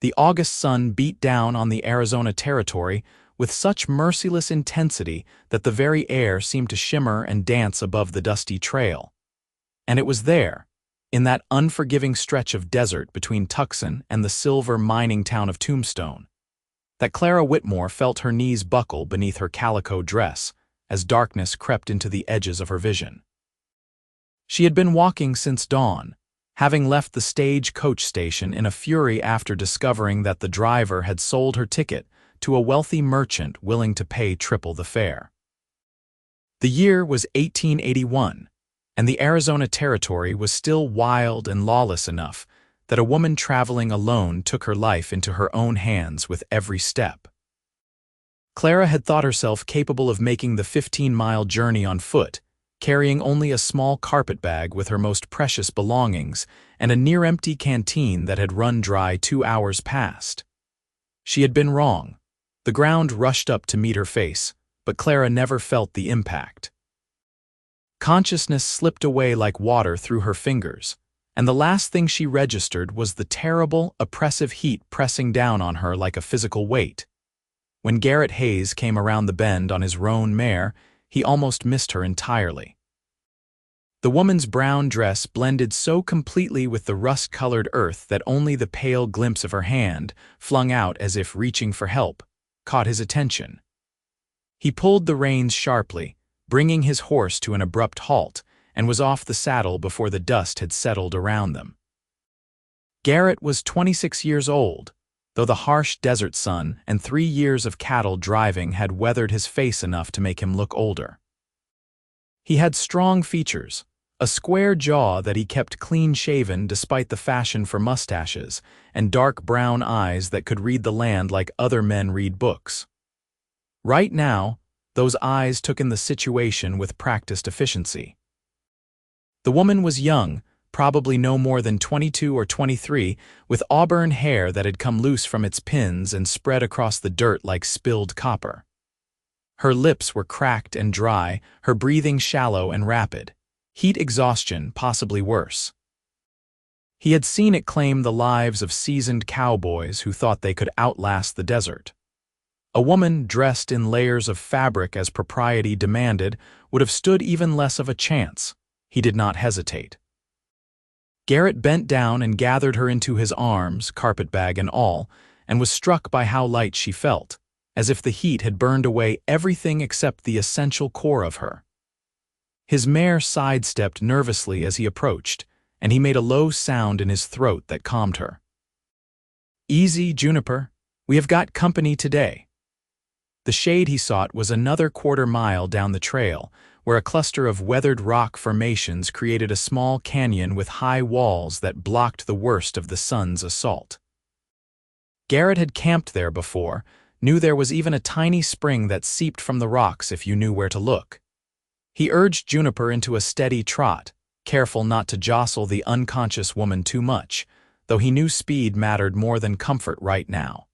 The August sun beat down on the Arizona territory with such merciless intensity that the very air seemed to shimmer and dance above the dusty trail. And it was there, in that unforgiving stretch of desert between Tucson and the silver mining town of Tombstone, that Clara Whitmore felt her knees buckle beneath her calico dress as darkness crept into the edges of her vision. She had been walking since dawn, having left the stage-coach station in a fury after discovering that the driver had sold her ticket to a wealthy merchant willing to pay triple the fare. The year was 1881, and the Arizona territory was still wild and lawless enough that a woman traveling alone took her life into her own hands with every step. Clara had thought herself capable of making the 15-mile journey on foot, carrying only a small carpet bag with her most precious belongings and a near-empty canteen that had run dry 2 hours past. She had been wrong. The ground rushed up to meet her face, but Clara never felt the impact. Consciousness slipped away like water through her fingers, and the last thing she registered was the terrible, oppressive heat pressing down on her like a physical weight. When Garrett Hayes came around the bend on his roan mare, he almost missed her entirely. The woman's brown dress blended so completely with the rust-colored earth that only the pale glimpse of her hand, flung out as if reaching for help, caught his attention. He pulled the reins sharply, bringing his horse to an abrupt halt, and was off the saddle before the dust had settled around them. Garrett was 26 years old, though the harsh desert sun and 3 years of cattle driving had weathered his face enough to make him look older. He had strong features, a square jaw that he kept clean-shaven despite the fashion for mustaches, and dark brown eyes that could read the land like other men read books. Right now, those eyes took in the situation with practiced efficiency. The woman was young, probably no more than 22 or 23, with auburn hair that had come loose from its pins and spread across the dirt like spilled copper. Her lips were cracked and dry, her breathing shallow and rapid. Heat exhaustion, possibly worse. He had seen it claim the lives of seasoned cowboys who thought they could outlast the desert. A woman dressed in layers of fabric as propriety demanded would have stood even less of a chance. He did not hesitate. Garrett bent down and gathered her into his arms, carpetbag and all, and was struck by how light she felt, as if the heat had burned away everything except the essential core of her. His mare sidestepped nervously as he approached, and he made a low sound in his throat that calmed her. "Easy, Juniper. We have got company today." The shade he sought was another quarter-mile down the trail, where a cluster of weathered rock formations created a small canyon with high walls that blocked the worst of the sun's assault. Garrett had camped there before, knew there was even a tiny spring that seeped from the rocks if you knew where to look. He urged Juniper into a steady trot, careful not to jostle the unconscious woman too much, though he knew speed mattered more than comfort right now.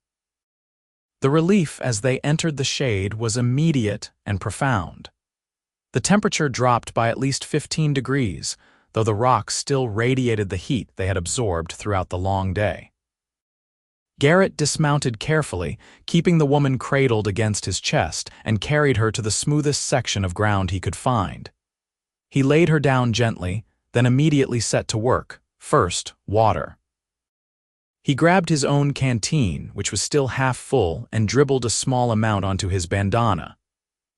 The relief as they entered the shade was immediate and profound. The temperature dropped by at least 15 degrees, though the rocks still radiated the heat they had absorbed throughout the long day. Garrett dismounted carefully, keeping the woman cradled against his chest, and carried her to the smoothest section of ground he could find. He laid her down gently, then immediately set to work. First, water. He grabbed his own canteen, which was still half full, and dribbled a small amount onto his bandana.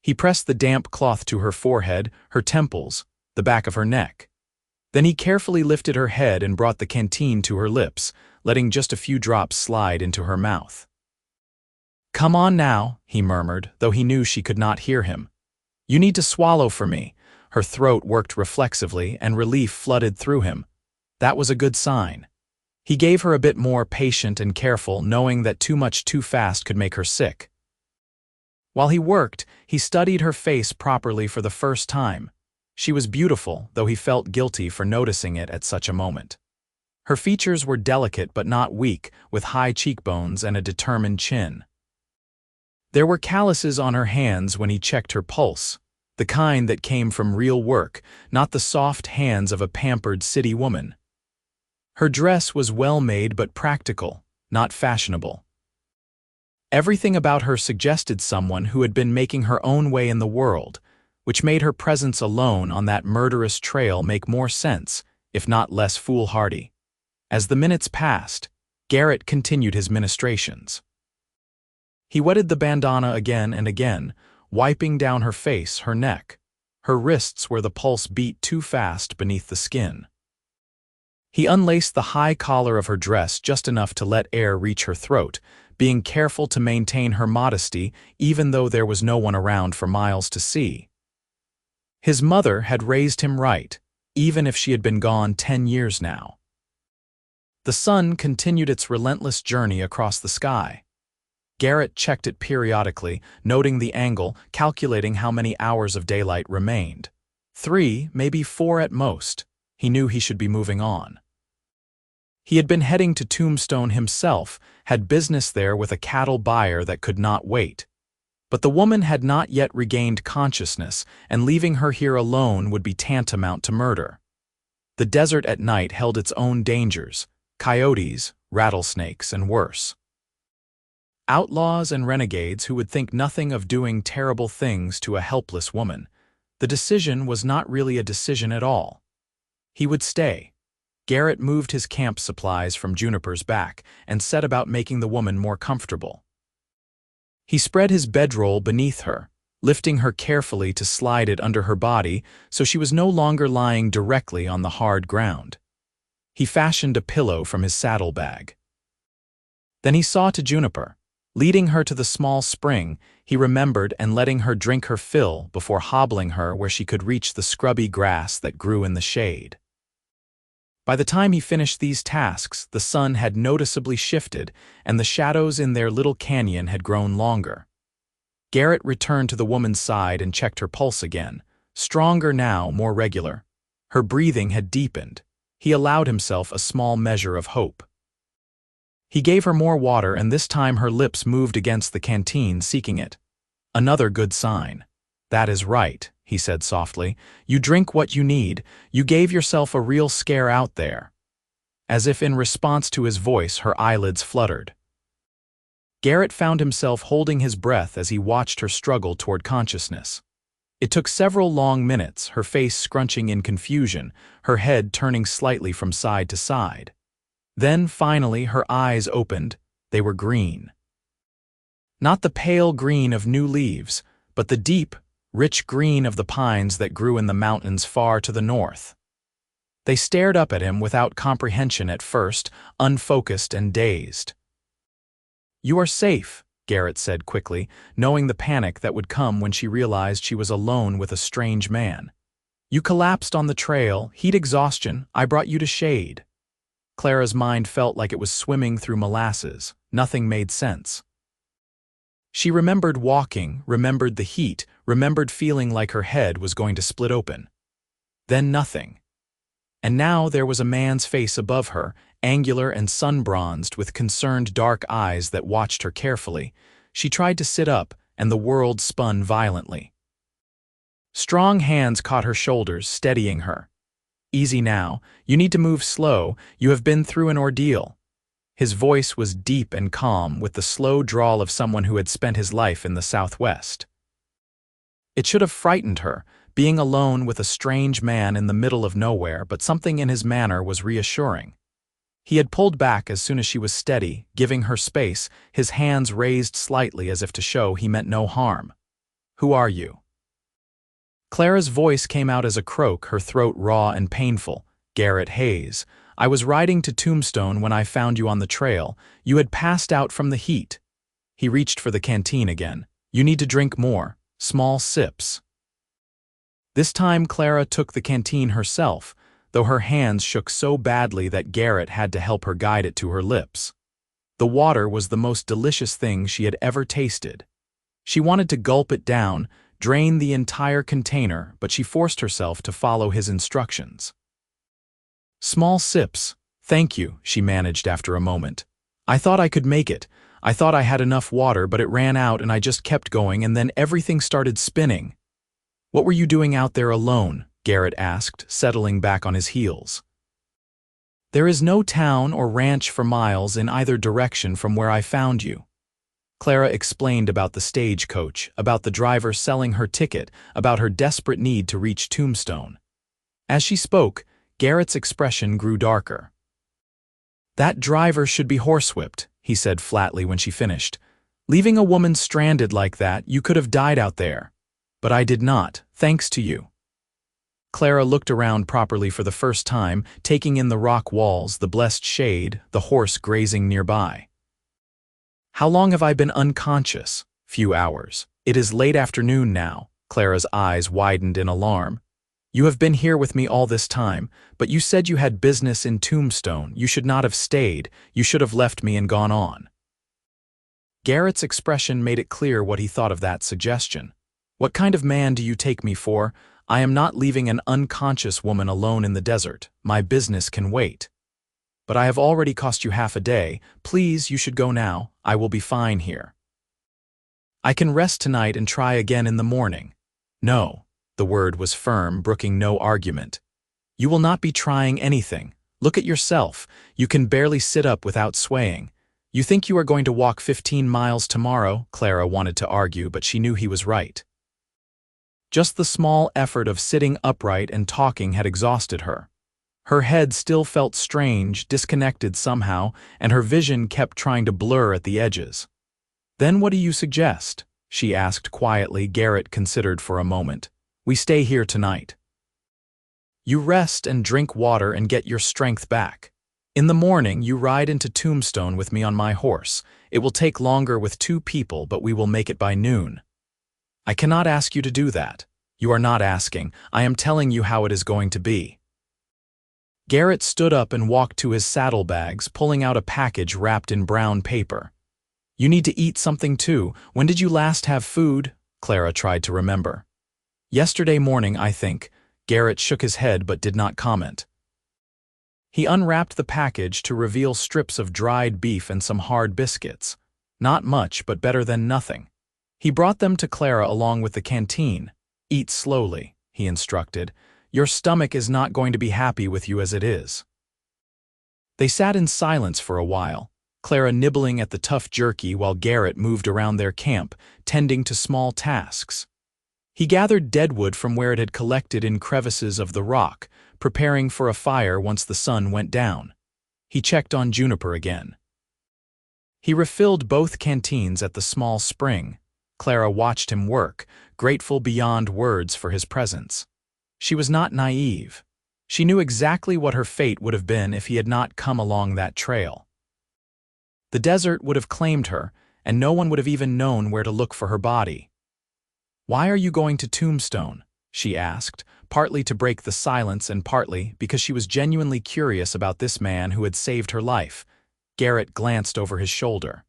He pressed the damp cloth to her forehead, her temples, the back of her neck. Then he carefully lifted her head and brought the canteen to her lips, letting just a few drops slide into her mouth. "Come on now," he murmured, though he knew she could not hear him. "You need to swallow for me." Her throat worked reflexively, and relief flooded through him. That was a good sign. He gave her a bit more, patient and careful, knowing that too much too fast could make her sick. While he worked, he studied her face properly for the first time. She was beautiful, though he felt guilty for noticing it at such a moment. Her features were delicate but not weak, with high cheekbones and a determined chin. There were calluses on her hands when he checked her pulse, the kind that came from real work, not the soft hands of a pampered city woman. Her dress was well made but practical, not fashionable. Everything about her suggested someone who had been making her own way in the world, which made her presence alone on that murderous trail make more sense, if not less foolhardy. As the minutes passed, Garrett continued his ministrations. He wetted the bandana again and again, wiping down her face, her neck, her wrists where the pulse beat too fast beneath the skin. He unlaced the high collar of her dress just enough to let air reach her throat, being careful to maintain her modesty even though there was no one around for miles to see. His mother had raised him right, even if she had been gone 10 years now. The sun continued its relentless journey across the sky. Garrett checked it periodically, noting the angle, calculating how many hours of daylight remained. 3, maybe 4 at most. He knew he should be moving on. He had been heading to Tombstone himself, had business there with a cattle buyer that could not wait. But the woman had not yet regained consciousness, and leaving her here alone would be tantamount to murder. The desert at night held its own dangers: coyotes, rattlesnakes, and worse. Outlaws and renegades who would think nothing of doing terrible things to a helpless woman. The decision was not really a decision at all. He would stay. Garrett moved his camp supplies from Juniper's back and set about making the woman more comfortable. He spread his bedroll beneath her, lifting her carefully to slide it under her body so she was no longer lying directly on the hard ground. He fashioned a pillow from his saddlebag. Then he saw to Juniper. Leading her to the small spring, he remembered and letting her drink her fill before hobbling her where she could reach the scrubby grass that grew in the shade. By the time he finished these tasks, the sun had noticeably shifted, and the shadows in their little canyon had grown longer. Garrett returned to the woman's side and checked her pulse again, stronger now, more regular. Her breathing had deepened. He allowed himself a small measure of hope. He gave her more water, and this time her lips moved against the canteen, seeking it. Another good sign. "That is right," he said softly. "You drink what you need. You gave yourself a real scare out there." As if in response to his voice, her eyelids fluttered. Garrett found himself holding his breath as he watched her struggle toward consciousness. It took several long minutes, her face scrunching in confusion, her head turning slightly from side to side. Then, finally, her eyes opened. They were green. Not the pale green of new leaves, but the deep, rich green of the pines that grew in the mountains far to the north. They stared up at him without comprehension at first, unfocused and dazed. "You are safe," Garrett said quickly, knowing the panic that would come when she realized she was alone with a strange man. "You collapsed on the trail, heat exhaustion. I brought you to shade." Clara's mind felt like it was swimming through molasses. Nothing made sense. She remembered walking, remembered the heat, remembered feeling like her head was going to split open. Then nothing. And now there was a man's face above her, angular and sun-bronzed, with concerned dark eyes that watched her carefully. She tried to sit up, and the world spun violently. Strong hands caught her shoulders, steadying her. "Easy now. You need to move slow. You have been through an ordeal." His voice was deep and calm, with the slow drawl of someone who had spent his life in the Southwest. It should have frightened her, being alone with a strange man in the middle of nowhere, but something in his manner was reassuring. He had pulled back as soon as she was steady, giving her space, his hands raised slightly as if to show he meant no harm. "Who are you?" Clara's voice came out as a croak, her throat raw and painful. "Garrett Hayes. I was riding to Tombstone when I found you on the trail. You had passed out from the heat." He reached for the canteen again. "You need to drink more. Small sips." This time Clara took the canteen herself, though her hands shook so badly that Garrett had to help her guide it to her lips. The water was the most delicious thing she had ever tasted. She wanted to gulp it down, drain the entire container, but she forced herself to follow his instructions. "Small sips. Thank you," she managed after a moment. "I thought I could make it. I thought I had enough water, but it ran out and I just kept going, and then everything started spinning." "What were you doing out there alone?" Garrett asked, settling back on his heels. There is no town or ranch for miles in either direction from where I found you. Clara explained about the stagecoach, about the driver selling her ticket, about her desperate need to reach Tombstone. As she spoke, Garrett's expression grew darker. "That driver should be horsewhipped," he said flatly when she finished. "Leaving a woman stranded like that, you could have died out there. But I did not, thanks to you." Clara looked around properly for the first time, taking in the rock walls, the blessed shade, the horse grazing nearby. "How long have I been unconscious?" "Few hours. It is late afternoon now." Clara's eyes widened in alarm. "You have been here with me all this time, but you said you had business in Tombstone. You should not have stayed. You should have left me and gone on." Garrett's expression made it clear what he thought of that suggestion. "What kind of man do you take me for? I am not leaving an unconscious woman alone in the desert. My business can wait. But I have already cost you half a day. Please, you should go now. I will be fine here. I can rest tonight and try again in the morning." "No." The word was firm, brooking no argument. "You will not be trying anything. Look at yourself. You can barely sit up without swaying. You think you are going to walk 15 miles tomorrow?" Clara wanted to argue, but she knew he was right. Just the small effort of sitting upright and talking had exhausted her. Her head still felt strange, disconnected somehow, and her vision kept trying to blur at the edges. "Then what do you suggest?" she asked quietly. Garrett considered for a moment. "We stay here tonight. You rest and drink water and get your strength back. In the morning, you ride into Tombstone with me on my horse. It will take longer with 2 people, but we will make it by noon." "I cannot ask you to do that." "You are not asking. I am telling you how it is going to be." Garrett stood up and walked to his saddlebags, pulling out a package wrapped in brown paper. "You need to eat something too. When did you last have food?" Clara tried to remember. "Yesterday morning, I think." Garrett shook his head but did not comment. He unwrapped the package to reveal strips of dried beef and some hard biscuits. Not much, but better than nothing. He brought them to Clara along with the canteen. "Eat slowly," he instructed. "Your stomach is not going to be happy with you as it is." They sat in silence for a while, Clara nibbling at the tough jerky while Garrett moved around their camp, tending to small tasks. He gathered deadwood from where it had collected in crevices of the rock, preparing for a fire once the sun went down. He checked on Juniper again. He refilled both canteens at the small spring. Clara watched him work, grateful beyond words for his presence. She was not naive. She knew exactly what her fate would have been if he had not come along that trail. The desert would have claimed her, and no one would have even known where to look for her body. "Why are you going to Tombstone?" she asked, partly to break the silence and partly because she was genuinely curious about this man who had saved her life. Garrett glanced over his shoulder.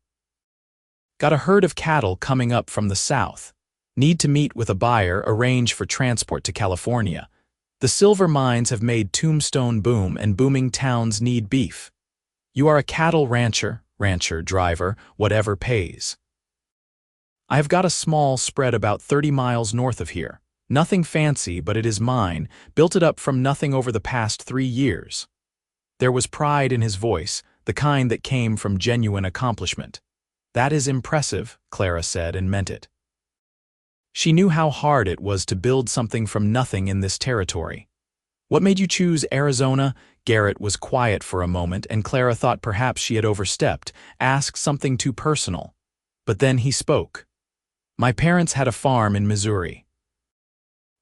"Got a herd of cattle coming up from the south. Need to meet with a buyer, arrange for transport to California. The silver mines have made Tombstone boom and booming towns need beef. You are a cattle rancher, driver, whatever pays. I have got a small spread about 30 miles north of here. Nothing fancy, but it is mine, built it up from nothing over the past 3 years. There was pride in his voice, the kind that came from genuine accomplishment. "That is impressive," Clara said and meant it. She knew how hard it was to build something from nothing in this territory. "What made you choose Arizona?" Garrett was quiet for a moment, and Clara thought perhaps she had overstepped, asked something too personal. But then he spoke. "My parents had a farm in Missouri.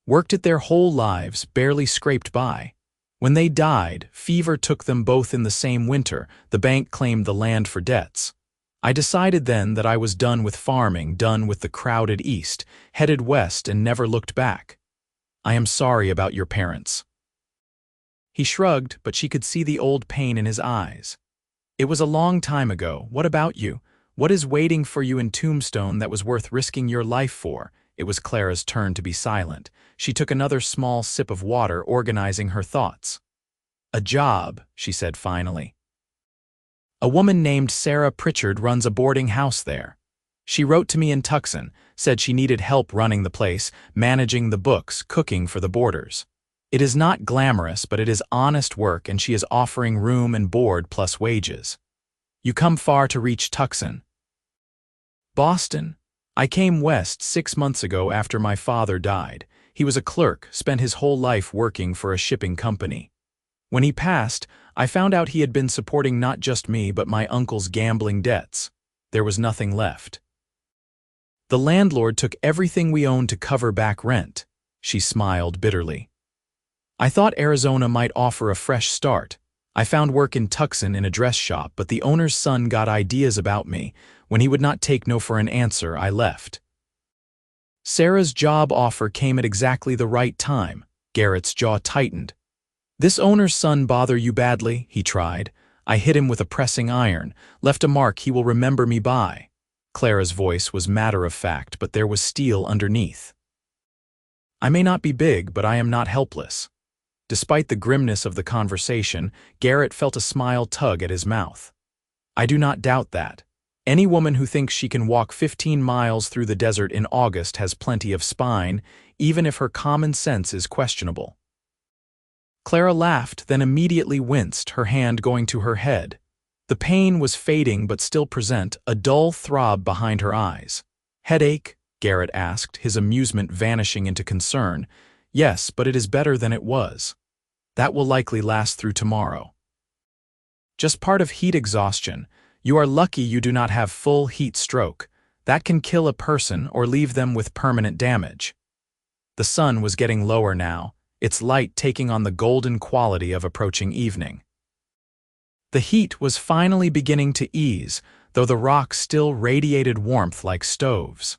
Worked it their whole lives, barely scraped by. When they died, fever took them both in the same winter. The bank claimed the land for debts. I decided then that I was done with farming, done with the crowded East, headed west and never looked back. I am sorry about your parents." He shrugged, but she could see the old pain in his eyes. "It was a long time ago. What about you? What is waiting for you in Tombstone that was worth risking your life for?" It was Clara's turn to be silent. She took another small sip of water, organizing her thoughts. "A job," she said finally. "A woman named Sarah Pritchard runs a boarding house there. She wrote to me in Tucson, said she needed help running the place, managing the books, cooking for the boarders. It is not glamorous, but it is honest work, and she is offering room and board plus wages. You come far to reach Tucson. Boston. I came west 6 months ago after my father died. He was a clerk, spent his whole life working for a shipping company. When he passed, I found out he had been supporting not just me but my uncle's gambling debts. There was nothing left. The landlord took everything we owned to cover back rent. She smiled bitterly. I thought Arizona might offer a fresh start. I found work in Tucson in a dress shop, but the owner's son got ideas about me. When he would not take no for an answer, I left. Sarah's job offer came at exactly the right time. Garrett's jaw tightened. This owner's son bother you badly? He tried. I hit him with a pressing iron, left a mark he will remember me by. Clara's voice was matter-of-fact, but there was steel underneath. I may not be big, but I am not helpless. Despite the grimness of the conversation, Garrett felt a smile tug at his mouth. I do not doubt that. Any woman who thinks she can walk 15 miles through the desert in August has plenty of spine, even if her common sense is questionable. Clara laughed, then immediately winced, her hand going to her head. The pain was fading but still present, a dull throb behind her eyes. Headache? Garrett asked, his amusement vanishing into concern. Yes, but it is better than it was. That will likely last through tomorrow. Just part of heat exhaustion. You are lucky you do not have full heat stroke. That can kill a person or leave them with permanent damage. The sun was getting lower now, its light taking on the golden quality of approaching evening. The heat was finally beginning to ease, though the rocks still radiated warmth like stoves.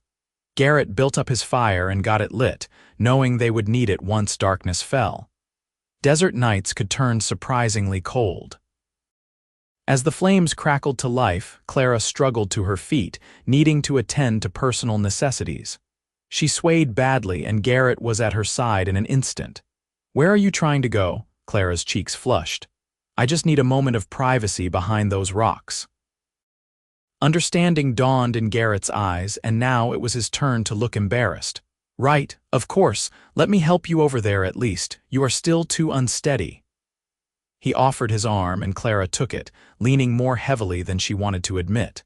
Garrett built up his fire and got it lit, knowing they would need it once darkness fell. Desert nights could turn surprisingly cold. As the flames crackled to life, Clara struggled to her feet, needing to attend to personal necessities. She swayed badly, and Garrett was at her side in an instant. Where are you trying to go? Clara's cheeks flushed. I just need a moment of privacy behind those rocks. Understanding dawned in Garrett's eyes, and now it was his turn to look embarrassed. Right, of course, let me help you over there at least. You are still too unsteady. He offered his arm, and Clara took it, leaning more heavily than she wanted to admit.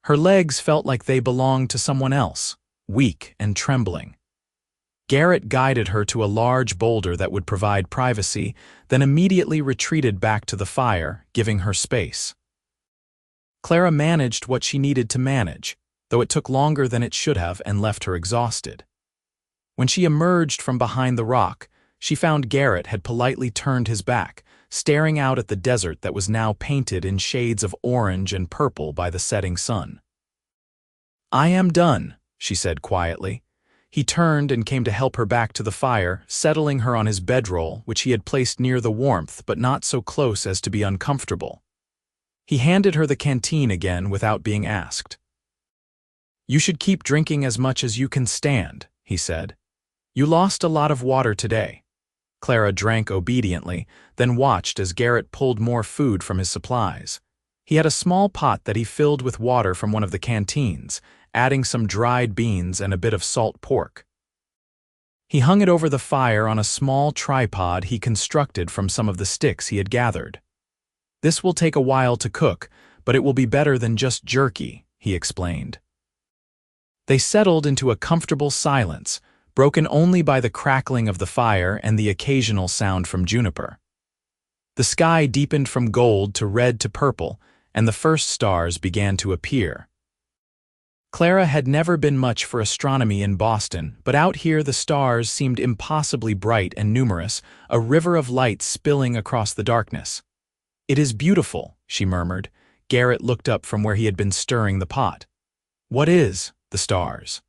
Her legs felt like they belonged to someone else, weak and trembling. Garrett guided her to a large boulder that would provide privacy, then immediately retreated back to the fire, giving her space. Clara managed what she needed to manage, though it took longer than it should have and left her exhausted. When she emerged from behind the rock, she found Garrett had politely turned his back, staring out at the desert that was now painted in shades of orange and purple by the setting sun. I am done, she said quietly. He turned and came to help her back to the fire, settling her on his bedroll, which he had placed near the warmth but not so close as to be uncomfortable. He handed her the canteen again without being asked. You should keep drinking as much as you can stand, he said. You lost a lot of water today. Clara drank obediently, then watched as Garrett pulled more food from his supplies. He had a small pot that he filled with water from one of the canteens, adding some dried beans and a bit of salt pork. He hung it over the fire on a small tripod he constructed from some of the sticks he had gathered. This will take a while to cook, but it will be better than just jerky, he explained. They settled into a comfortable silence, broken only by the crackling of the fire and the occasional sound from juniper. The sky deepened from gold to red to purple, and the first stars began to appear. Clara had never been much for astronomy in Boston, but out here the stars seemed impossibly bright and numerous, a river of light spilling across the darkness. It is beautiful, she murmured. Garrett looked up from where he had been stirring the pot. What is the stars?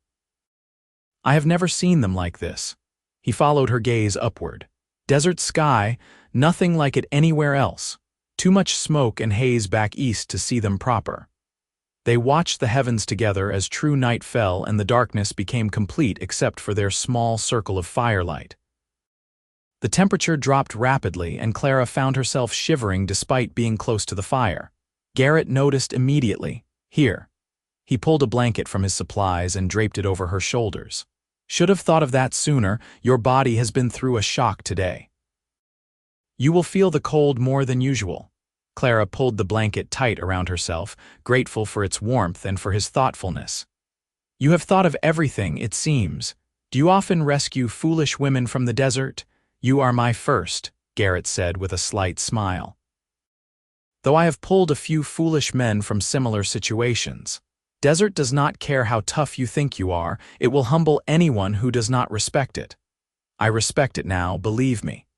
I have never seen them like this. He followed her gaze upward. Desert sky, nothing like it anywhere else. Too much smoke and haze back east to see them proper. They watched the heavens together as true night fell and the darkness became complete except for their small circle of firelight. The temperature dropped rapidly and Clara found herself shivering despite being close to the fire. Garrett noticed immediately. Here. He pulled a blanket from his supplies and draped it over her shoulders. Should have thought of that sooner. Your body has been through a shock today. You will feel the cold more than usual. Clara pulled the blanket tight around herself, grateful for its warmth and for his thoughtfulness. You have thought of everything, it seems. Do you often rescue foolish women from the desert? You are my first, Garrett said with a slight smile. Though I have pulled a few foolish men from similar situations. Desert does not care how tough you think you are, it will humble anyone who does not respect it. I respect it now, believe me.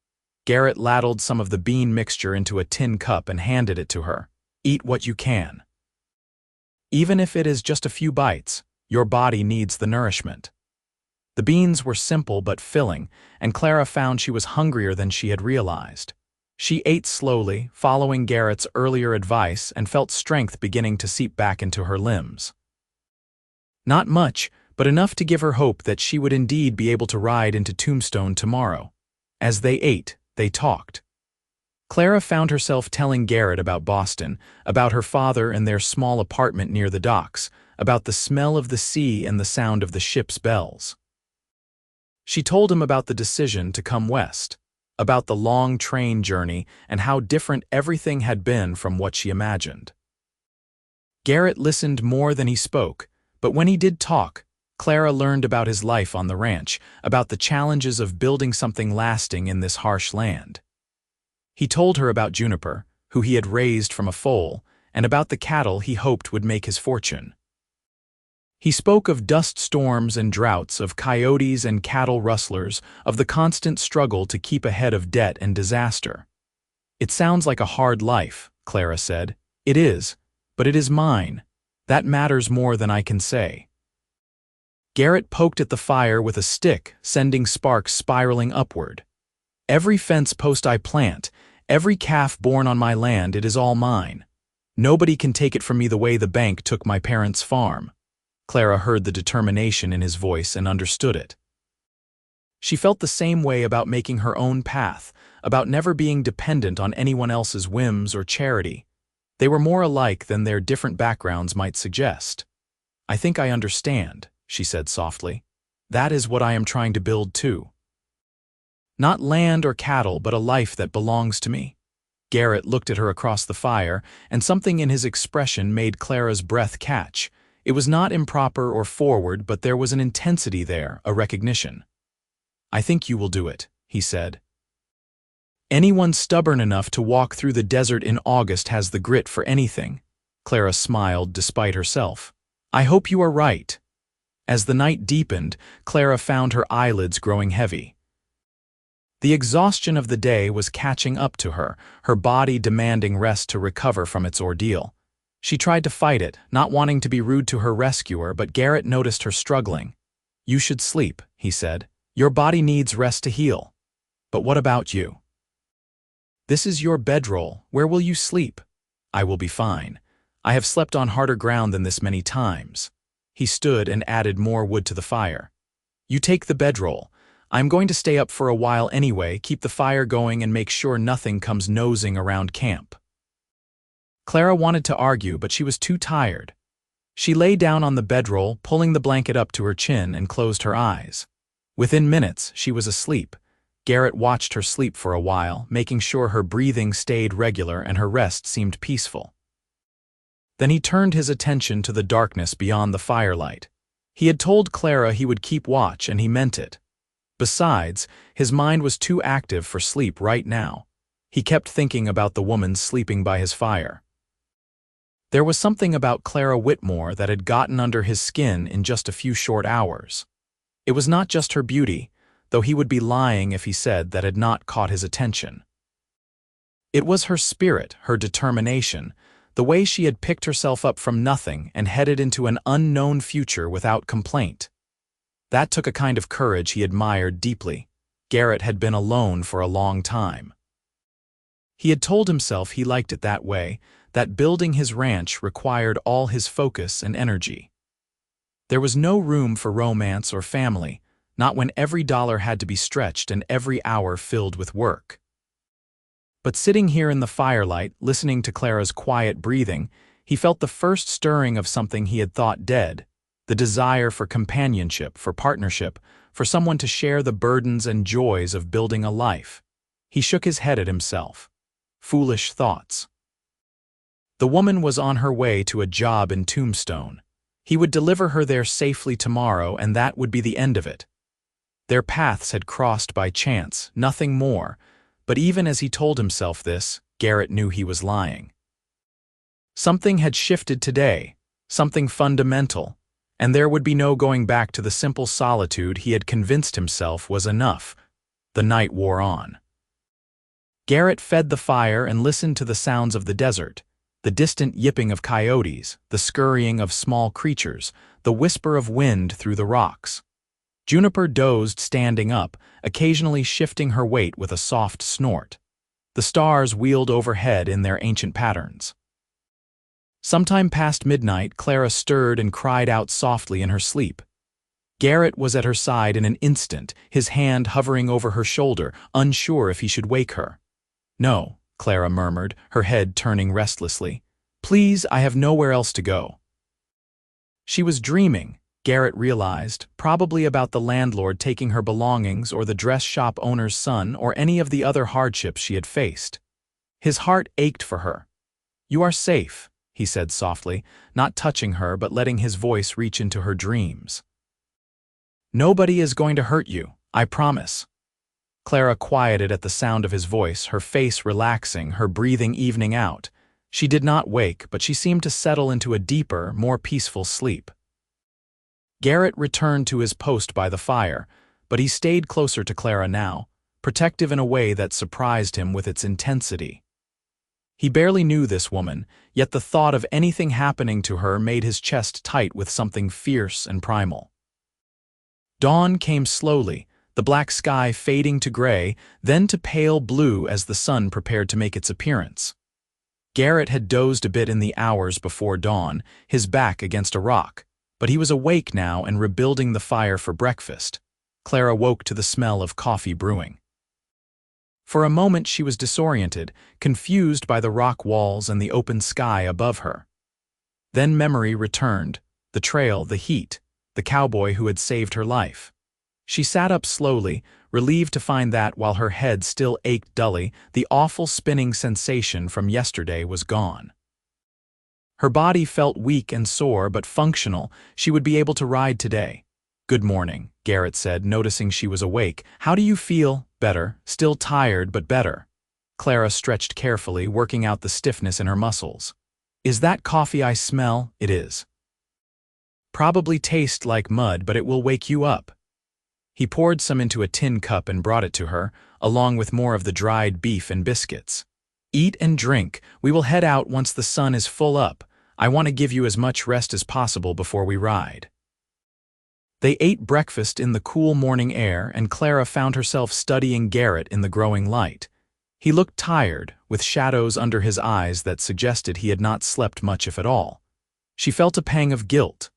Garrett ladled some of the bean mixture into a tin cup and handed it to her. Eat what you can. Even if it is just a few bites, your body needs the nourishment. The beans were simple but filling, and Clara found she was hungrier than she had realized. She ate slowly, following Garrett's earlier advice, and felt strength beginning to seep back into her limbs. Not much, but enough to give her hope that she would indeed be able to ride into Tombstone tomorrow. As they ate, they talked. Clara found herself telling Garrett about Boston, about her father and their small apartment near the docks, about the smell of the sea and the sound of the ship's bells. She told him about the decision to come west, about the long train journey and how different everything had been from what she imagined. Garrett listened more than he spoke, but when he did talk, Clara learned about his life on the ranch, about the challenges of building something lasting in this harsh land. He told her about Juniper, who he had raised from a foal, and about the cattle he hoped would make his fortune. He spoke of dust storms and droughts, of coyotes and cattle rustlers, of the constant struggle to keep ahead of debt and disaster. It sounds like a hard life, Clara said. It is, but it is mine. That matters more than I can say. Garrett poked at the fire with a stick, sending sparks spiraling upward. Every fence post I plant, every calf born on my land, it is all mine. Nobody can take it from me the way the bank took my parents' farm. Clara heard the determination in his voice and understood it. She felt the same way about making her own path, about never being dependent on anyone else's whims or charity. They were more alike than their different backgrounds might suggest. I think I understand, she said softly. That is what I am trying to build too. Not land or cattle, but a life that belongs to me. Garrett looked at her across the fire, and something in his expression made Clara's breath catch. It was not improper or forward, but there was an intensity there, a recognition. I think you will do it, he said. Anyone stubborn enough to walk through the desert in August has the grit for anything. Clara smiled despite herself. I hope you are right. As the night deepened, Clara found her eyelids growing heavy. The exhaustion of the day was catching up to her, her body demanding rest to recover from its ordeal. She tried to fight it, not wanting to be rude to her rescuer, but Garrett noticed her struggling. You should sleep, he said. Your body needs rest to heal. But what about you? This is your bedroll. Where will you sleep? I will be fine. I have slept on harder ground than this many times. He stood and added more wood to the fire. You take the bedroll. I'm going to stay up for a while anyway, keep the fire going and make sure nothing comes nosing around camp. Clara wanted to argue, but she was too tired. She lay down on the bedroll, pulling the blanket up to her chin, and closed her eyes. Within minutes, she was asleep. Garrett watched her sleep for a while, making sure her breathing stayed regular and her rest seemed peaceful. Then he turned his attention to the darkness beyond the firelight. He had told Clara he would keep watch, and he meant it. Besides, his mind was too active for sleep right now. He kept thinking about the woman sleeping by his fire. There was something about Clara Whitmore that had gotten under his skin in just a few short hours. It was not just her beauty, though he would be lying if he said that had not caught his attention. It was her spirit, her determination, the way she had picked herself up from nothing and headed into an unknown future without complaint. That took a kind of courage he admired deeply. Garrett had been alone for a long time. He had told himself he liked it that way, that building his ranch required all his focus and energy. There was no room for romance or family, not when every dollar had to be stretched and every hour filled with work. But sitting here in the firelight, listening to Clara's quiet breathing, he felt the first stirring of something he had thought dead, the desire for companionship, for partnership, for someone to share the burdens and joys of building a life. He shook his head at himself. Foolish thoughts. The woman was on her way to a job in Tombstone. He would deliver her there safely tomorrow, and that would be the end of it. Their paths had crossed by chance, nothing more, but even as he told himself this, Garrett knew he was lying. Something had shifted today, something fundamental, and there would be no going back to the simple solitude he had convinced himself was enough. The night wore on. Garrett fed the fire and listened to the sounds of the desert, the distant yipping of coyotes, the scurrying of small creatures, the whisper of wind through the rocks. Juniper dozed standing up, occasionally shifting her weight with a soft snort. The stars wheeled overhead in their ancient patterns. Sometime past midnight, Clara stirred and cried out softly in her sleep. Garrett was at her side in an instant, his hand hovering over her shoulder, unsure if he should wake her. "No," Clara murmured, her head turning restlessly. "Please, I have nowhere else to go." She was dreaming, Garrett realized, probably about the landlord taking her belongings or the dress shop owner's son or any of the other hardships she had faced. His heart ached for her. "You are safe," he said softly, not touching her but letting his voice reach into her dreams. "Nobody is going to hurt you, I promise." Clara quieted at the sound of his voice, her face relaxing, her breathing evening out. She did not wake, but she seemed to settle into a deeper, more peaceful sleep. Garrett returned to his post by the fire, but he stayed closer to Clara now, protective in a way that surprised him with its intensity. He barely knew this woman, yet the thought of anything happening to her made his chest tight with something fierce and primal. Dawn came slowly, the black sky fading to gray, then to pale blue as the sun prepared to make its appearance. Garrett had dozed a bit in the hours before dawn, his back against a rock, but he was awake now and rebuilding the fire for breakfast. Clara woke to the smell of coffee brewing. For a moment she was disoriented, confused by the rock walls and the open sky above her. Then memory returned, the trail, the heat, the cowboy who had saved her life. She sat up slowly, relieved to find that, while her head still ached dully, the awful spinning sensation from yesterday was gone. Her body felt weak and sore but functional. She would be able to ride today. "Good morning," Garrett said, noticing she was awake. "How do you feel?" "Better. Still tired, but better." Clara stretched carefully, working out the stiffness in her muscles. "Is that coffee I smell?" "It is." "Probably tastes like mud, but it will wake you up." He poured some into a tin cup and brought it to her, along with more of the dried beef and biscuits. "Eat and drink. We will head out once the sun is full up. I want to give you as much rest as possible before we ride." They ate breakfast in the cool morning air, and Clara found herself studying Garrett in the growing light. He looked tired, with shadows under his eyes that suggested he had not slept much if at all. She felt a pang of guilt.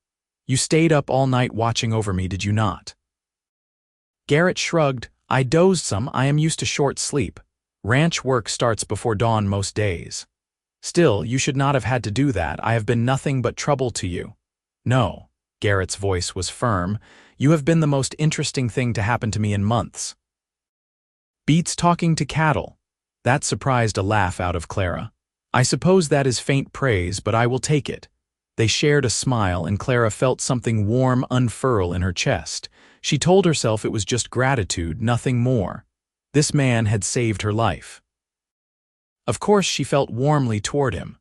"You stayed up all night watching over me, did you not?" Garrett shrugged. "I dozed some. I am used to short sleep. Ranch work starts before dawn most days." "Still, you should not have had to do that. I have been nothing but trouble to you." "No." Garrett's voice was firm. "You have been the most interesting thing to happen to me in months." "Beats talking to cattle." That surprised a laugh out of Clara. "I suppose that is faint praise, but I will take it." They shared a smile, and Clara felt something warm unfurl in her chest. She told herself it was just gratitude, nothing more. This man had saved her life. Of course she felt warmly toward him.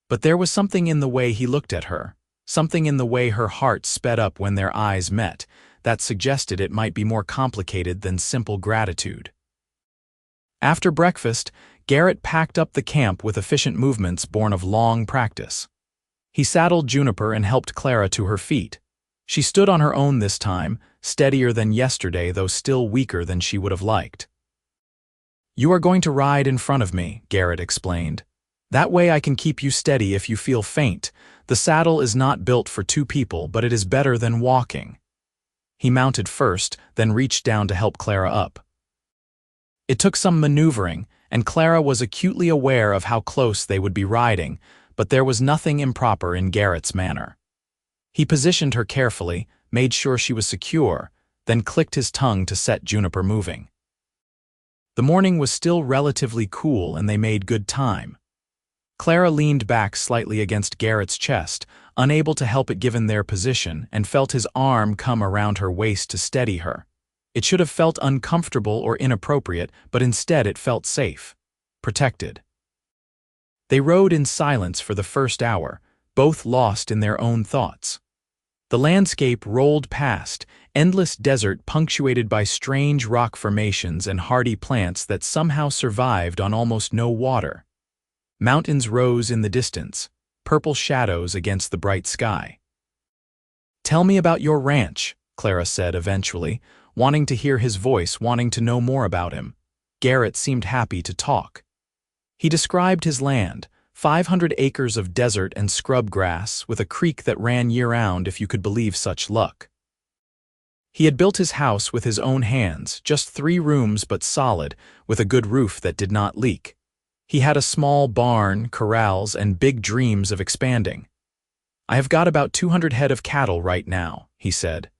But there was something in the way he looked at her, something in the way her heart sped up when their eyes met, that suggested it might be more complicated than simple gratitude. After breakfast, Garrett packed up the camp with efficient movements born of long practice. He saddled Juniper and helped Clara to her feet. She stood on her own this time, steadier than yesterday though still weaker than she would have liked. "You are going to ride in front of me," Garrett explained. "That way I can keep you steady if you feel faint. The saddle is not built for two people, but it is better than walking." He mounted first, then reached down to help Clara up. It took some maneuvering, and Clara was acutely aware of how close they would be riding, but there was nothing improper in Garrett's manner. He positioned her carefully, made sure she was secure, then clicked his tongue to set Juniper moving. The morning was still relatively cool and they made good time. Clara leaned back slightly against Garrett's chest, unable to help it given their position, and felt his arm come around her waist to steady her. It should have felt uncomfortable or inappropriate, but instead it felt safe, protected. They rode in silence for the first hour, both lost in their own thoughts. The landscape rolled past, endless desert punctuated by strange rock formations and hardy plants that somehow survived on almost no water. Mountains rose in the distance, purple shadows against the bright sky. "Tell me about your ranch," Clara said eventually, wanting to hear his voice, wanting to know more about him. Garrett seemed happy to talk. He described his land, 500 acres of desert and scrub grass, with a creek that ran year-round if you could believe such luck. He had built his house with his own hands, just 3 rooms but solid, with a good roof that did not leak. He had a small barn, corrals, and big dreams of expanding. "I have got about 200 head of cattle right now," he said.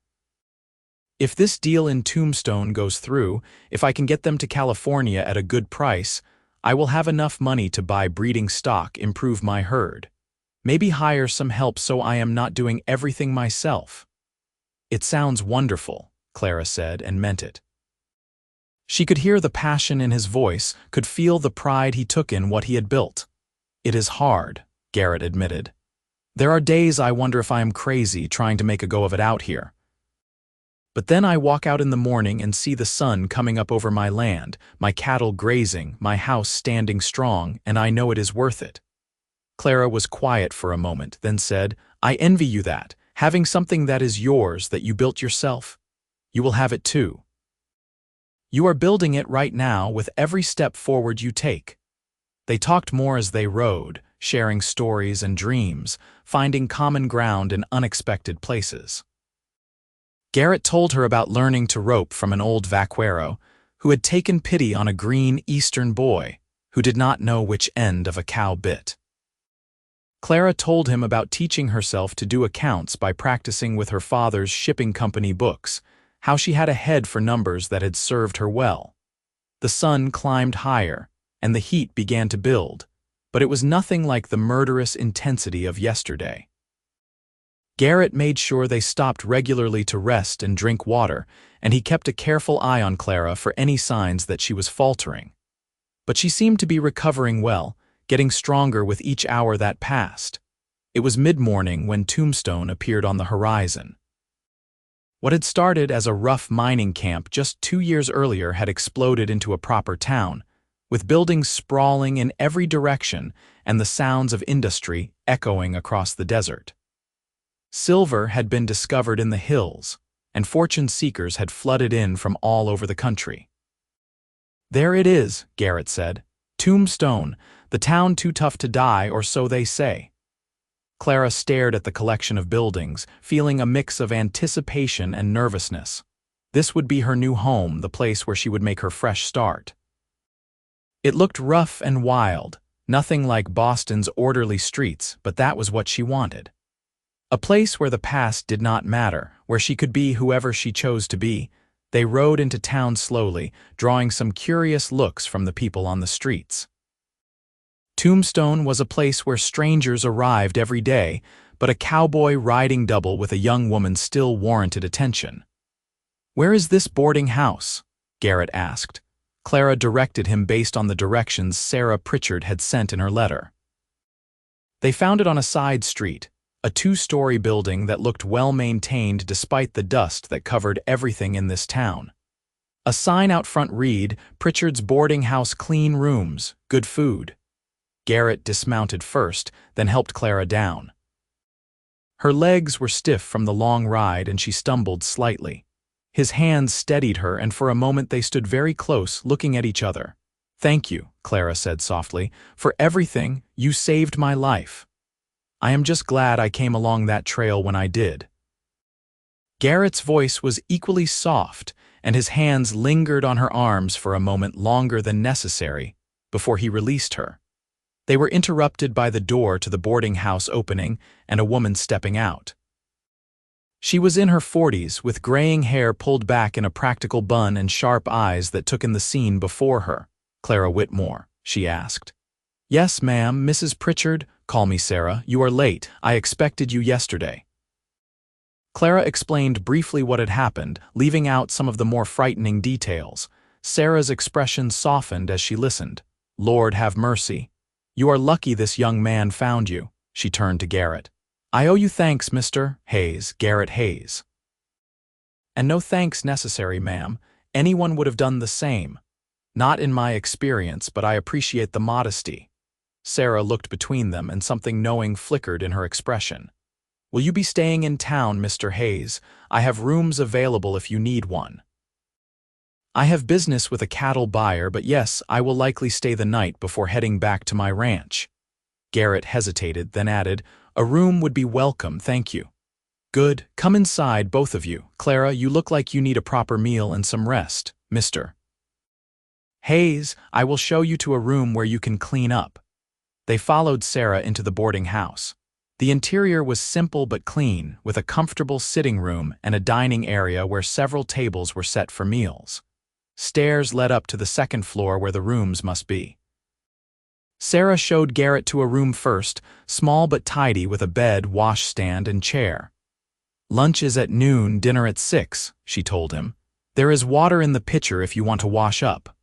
"If this deal in Tombstone goes through, if I can get them to California at a good price, I will have enough money to buy breeding stock, improve my herd. Maybe hire some help so I am not doing everything myself." "It sounds wonderful," Clara said, and meant it. She could hear the passion in his voice, could feel the pride he took in what he had built. "It is hard," Garrett admitted. "There are days I wonder if I am crazy trying to make a go of it out here. But then I walk out in the morning and see the sun coming up over my land, my cattle grazing, my house standing strong, and I know it is worth it." Clara was quiet for a moment, then said, "I envy you that, having something that is yours that you built yourself. You will have it too. You are building it right now with every step forward you take." They talked more as they rode, sharing stories and dreams, finding common ground in unexpected places. Garrett told her about learning to rope from an old vaquero who had taken pity on a green Eastern boy who did not know which end of a cow bit. Clara told him about teaching herself to do accounts by practicing with her father's shipping company books, how she had a head for numbers that had served her well. The sun climbed higher, and the heat began to build, but it was nothing like the murderous intensity of yesterday. Garrett made sure they stopped regularly to rest and drink water, and he kept a careful eye on Clara for any signs that she was faltering. But she seemed to be recovering well, getting stronger with each hour that passed. It was mid-morning when Tombstone appeared on the horizon. What had started as a rough mining camp just 2 years earlier had exploded into a proper town, with buildings sprawling in every direction and the sounds of industry echoing across the desert. Silver had been discovered in the hills, and fortune seekers had flooded in from all over the country. "There it is," Garrett said. "Tombstone, the town too tough to die, or so they say." Clara stared at the collection of buildings, feeling a mix of anticipation and nervousness. This would be her new home, the place where she would make her fresh start. It looked rough and wild, nothing like Boston's orderly streets, but that was what she wanted. A place where the past did not matter, where she could be whoever she chose to be. They rode into town slowly, drawing some curious looks from the people on the streets. Tombstone was a place where strangers arrived every day, but a cowboy riding double with a young woman still warranted attention. "Where is this boarding house?" Garrett asked. Clara directed him based on the directions Sarah Pritchard had sent in her letter. They found it on a side street, a 2-story building that looked well-maintained despite the dust that covered everything in this town. A sign out front read, "Pritchard's Boarding House, clean rooms, good food." Garrett dismounted first, then helped Clara down. Her legs were stiff from the long ride and she stumbled slightly. His hands steadied her, and for a moment they stood very close, looking at each other. "Thank you," Clara said softly, "for everything. You saved my life. I am just glad I came along that trail when I did." Garrett's voice was equally soft, and his hands lingered on her arms for a moment longer than necessary before he released her. They were interrupted by the door to the boarding house opening and a woman stepping out. She was in her 40s, with graying hair pulled back in a practical bun and sharp eyes that took in the scene before her. "Clara Whitmore?" she asked. "Yes, ma'am, Mrs. Pritchard. Call me Sarah. You are late. I expected you yesterday." Clara explained briefly what had happened, leaving out some of the more frightening details. Sarah's expression softened as she listened. "Lord have mercy. You are lucky this young man found you." She turned to Garrett. "I owe you thanks, Mr. Hayes, Garrett Hayes." "And no thanks necessary, ma'am. Anyone would have done the same. Not in my experience, but I appreciate the modesty." Sarah looked between them, and something knowing flickered in her expression. "Will you be staying in town, Mr. Hayes? I have rooms available if you need one." "I have business with a cattle buyer, but yes, I will likely stay the night before heading back to my ranch." Garrett hesitated, then added, "A room would be welcome, thank you." "Good. Come inside, both of you. Clara, you look like you need a proper meal and some rest, Mr. Hayes. I will show you to a room where you can clean up." They followed Sarah into the boarding house. The interior was simple but clean, with a comfortable sitting room and a dining area where several tables were set for meals. Stairs led up to the second floor where the rooms must be. Sarah showed Garrett to a room first, small but tidy, with a bed, washstand, and chair. "Lunch is at noon, dinner at 6, she told him. "There is water in the pitcher if you want to wash up."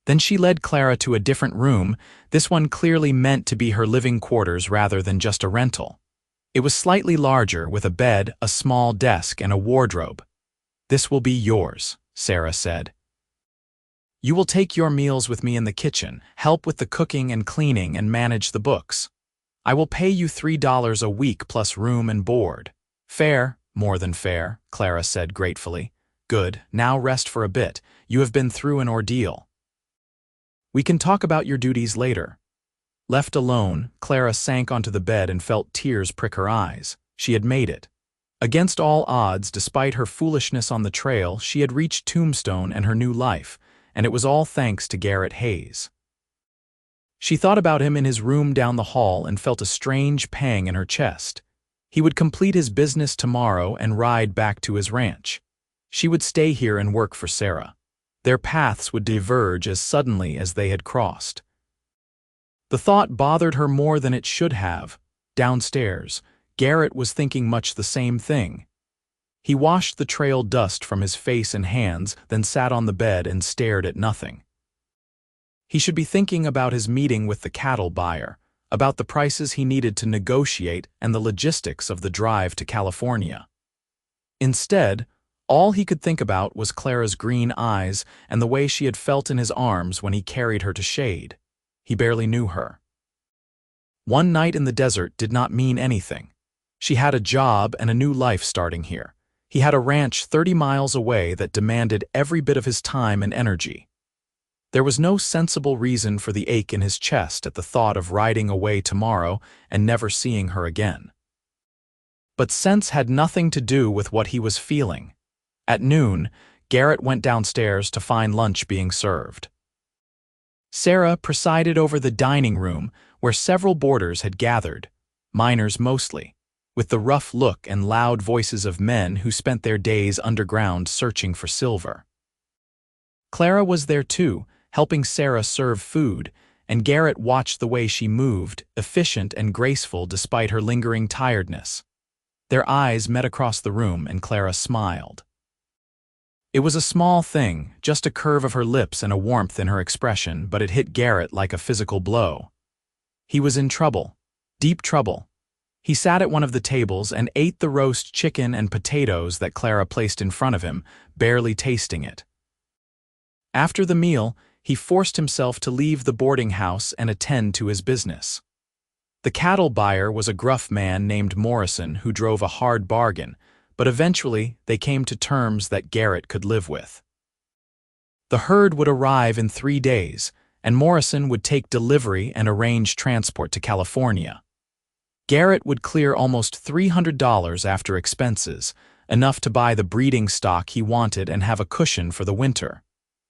Then she led Clara to a different room, this one clearly meant to be her living quarters rather than just a rental. It was slightly larger, with a bed, a small desk, and a wardrobe. "This will be yours," Sarah said. "You will take your meals with me in the kitchen, help with the cooking and cleaning, and manage the books. I will pay you $3 a week plus room and board." "Fair, more than fair," Clara said gratefully. "Good, now rest for a bit. You have been through an ordeal. We can talk about your duties later." Left alone, Clara sank onto the bed and felt tears prick her eyes. She had made it. Against all odds, despite her foolishness on the trail, she had reached Tombstone and her new life, and it was all thanks to Garrett Hayes. She thought about him in his room down the hall and felt a strange pang in her chest. He would complete his business tomorrow and ride back to his ranch. She would stay here and work for Sarah. Their paths would diverge as suddenly as they had crossed. The thought bothered her more than it should have. Downstairs, Garrett was thinking much the same thing. He washed the trail dust from his face and hands, then sat on the bed and stared at nothing. He should be thinking about his meeting with the cattle buyer, about the prices he needed to negotiate and the logistics of the drive to California. Instead, all he could think about was Clara's green eyes and the way she had felt in his arms when he carried her to shade. He barely knew her. One night in the desert did not mean anything. She had a job and a new life starting here. He had a ranch 30 miles away that demanded every bit of his time and energy. There was no sensible reason for the ache in his chest at the thought of riding away tomorrow and never seeing her again. But sense had nothing to do with what he was feeling. At noon, Garrett went downstairs to find lunch being served. Sarah presided over the dining room where several boarders had gathered, miners mostly, with the rough look and loud voices of men who spent their days underground searching for silver. Clara was there too, helping Sarah serve food, and Garrett watched the way she moved, efficient and graceful despite her lingering tiredness. Their eyes met across the room and Clara smiled. It was a small thing, just a curve of her lips and a warmth in her expression, but it hit Garrett like a physical blow. He was in trouble, deep trouble. He sat at one of the tables and ate the roast chicken and potatoes that Clara placed in front of him, barely tasting it. After the meal, he forced himself to leave the boarding house and attend to his business. The cattle buyer was a gruff man named Morrison who drove a hard bargain, but eventually they came to terms that Garrett could live with. The herd would arrive in 3 days, and Morrison would take delivery and arrange transport to California. Garrett would clear almost $300 after expenses, enough to buy the breeding stock he wanted and have a cushion for the winter.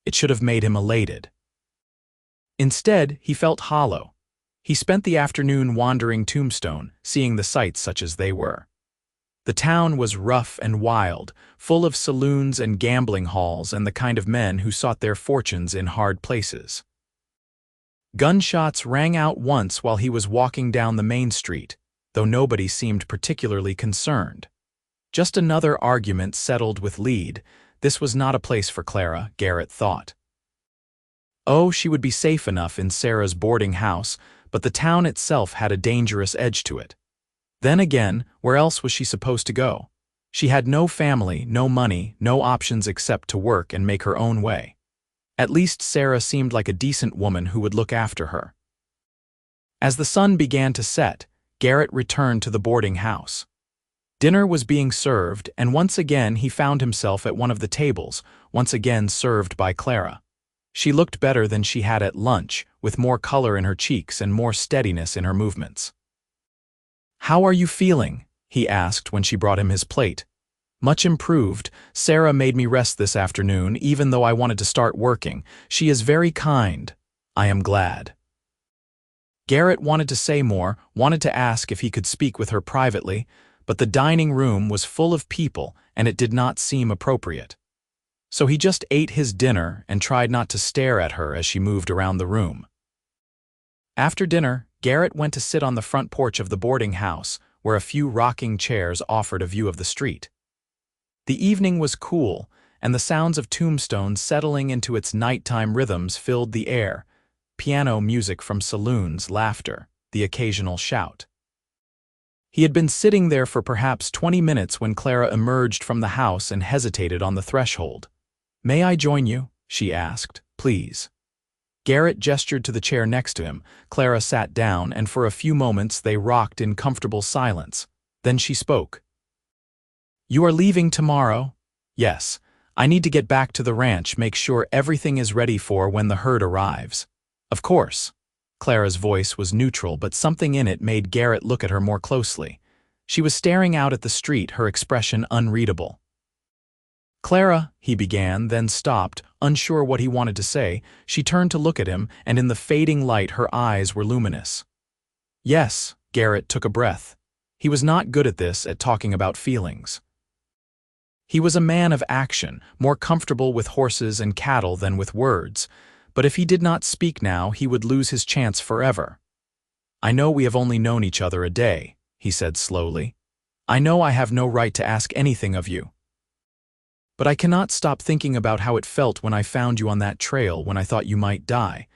It should have made him elated. Instead, he felt hollow. He spent the afternoon wandering Tombstone, seeing the sights such as they were. The town was rough and wild, full of saloons and gambling halls and the kind of men who sought their fortunes in hard places. Gunshots rang out once while he was walking down the main street, though nobody seemed particularly concerned. Just another argument settled with lead. This was not a place for Clara, Garrett thought. Oh, she would be safe enough in Sarah's boarding house, but the town itself had a dangerous edge to it. Then again, where else was she supposed to go? She had no family, no money, no options except to work and make her own way. At least Sarah seemed like a decent woman who would look after her. As the sun began to set, Garrett returned to the boarding house. Dinner was being served, and once again he found himself at one of the tables, once again served by Clara. She looked better than she had at lunch, with more color in her cheeks and more steadiness in her movements. "How are you feeling?" he asked when she brought him his plate. "Much improved. Sarah made me rest this afternoon, even though I wanted to start working. She is very kind. I am glad." Garrett wanted to say more, wanted to ask if he could speak with her privately, but the dining room was full of people and it did not seem appropriate. So he just ate his dinner and tried not to stare at her as she moved around the room. After dinner, Garrett went to sit on the front porch of the boarding house, where a few rocking chairs offered a view of the street. The evening was cool, and the sounds of Tombstone settling into its nighttime rhythms filled the air. Piano music from saloons, laughter, the occasional shout. He had been sitting there for perhaps 20 minutes when Clara emerged from the house and hesitated on the threshold. "May I join you?" she asked. "Please." Garrett gestured to the chair next to him. Clara sat down, and for a few moments they rocked in comfortable silence. Then she spoke. "You are leaving tomorrow?" "Yes. I need to get back to the ranch, make sure everything is ready for when the herd arrives." "Of course." Clara's voice was neutral, but something in it made Garrett look at her more closely. She was staring out at the street, her expression unreadable. "Clara," he began, then stopped, unsure what he wanted to say. She turned to look at him, and in the fading light her eyes were luminous. "Yes," Garrett took a breath. He was not good at this, at talking about feelings. He was a man of action, more comfortable with horses and cattle than with words, but if he did not speak now, he would lose his chance forever. "I know we have only known each other a day," he said slowly. "I know I have no right to ask anything of you. But I cannot stop thinking about how it felt when I found you on that trail when I thought you might die.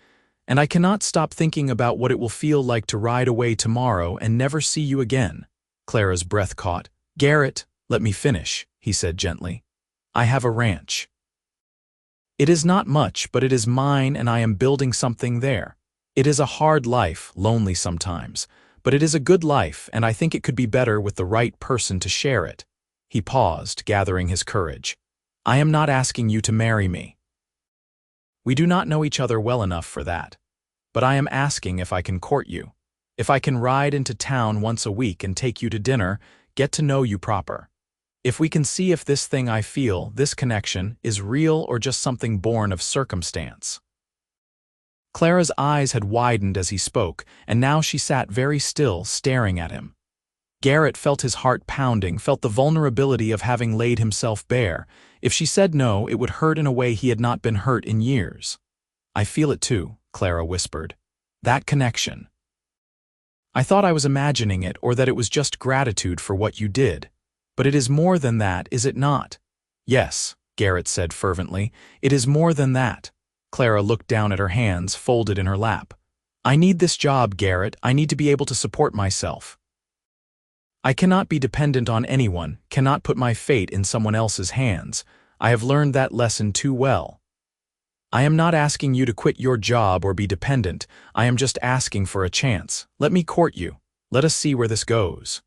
And I cannot stop thinking about what it will feel like to ride away tomorrow and never see you again." Clara's breath caught. "Garrett, let me finish," he said gently. "I have a ranch. It is not much, but it is mine and I am building something there. It is a hard life, lonely sometimes, but it is a good life and I think it could be better with the right person to share it." He paused, gathering his courage. "I am not asking you to marry me. We do not know each other well enough for that. But I am asking if I can court you. If I can ride into town once a week and take you to dinner, get to know you proper. If we can see if this thing I feel, this connection, is real or just something born of circumstance." Clara's eyes had widened as he spoke, and now she sat very still, staring at him. Garrett felt his heart pounding, felt the vulnerability of having laid himself bare. If she said no, it would hurt in a way he had not been hurt in years. "I feel it too," Clara whispered. "That connection. I thought I was imagining it or that it was just gratitude for what you did. But it is more than that, is it not?" "Yes," Garrett said fervently. "It is more than that." Clara looked down at her hands, folded in her lap. "I need this job, Garrett. I need to be able to support myself. I cannot be dependent on anyone, cannot put my fate in someone else's hands. I have learned that lesson too well. I am not asking you to quit your job or be dependent. I am just asking for a chance. Let me court you. Let us see where this goes.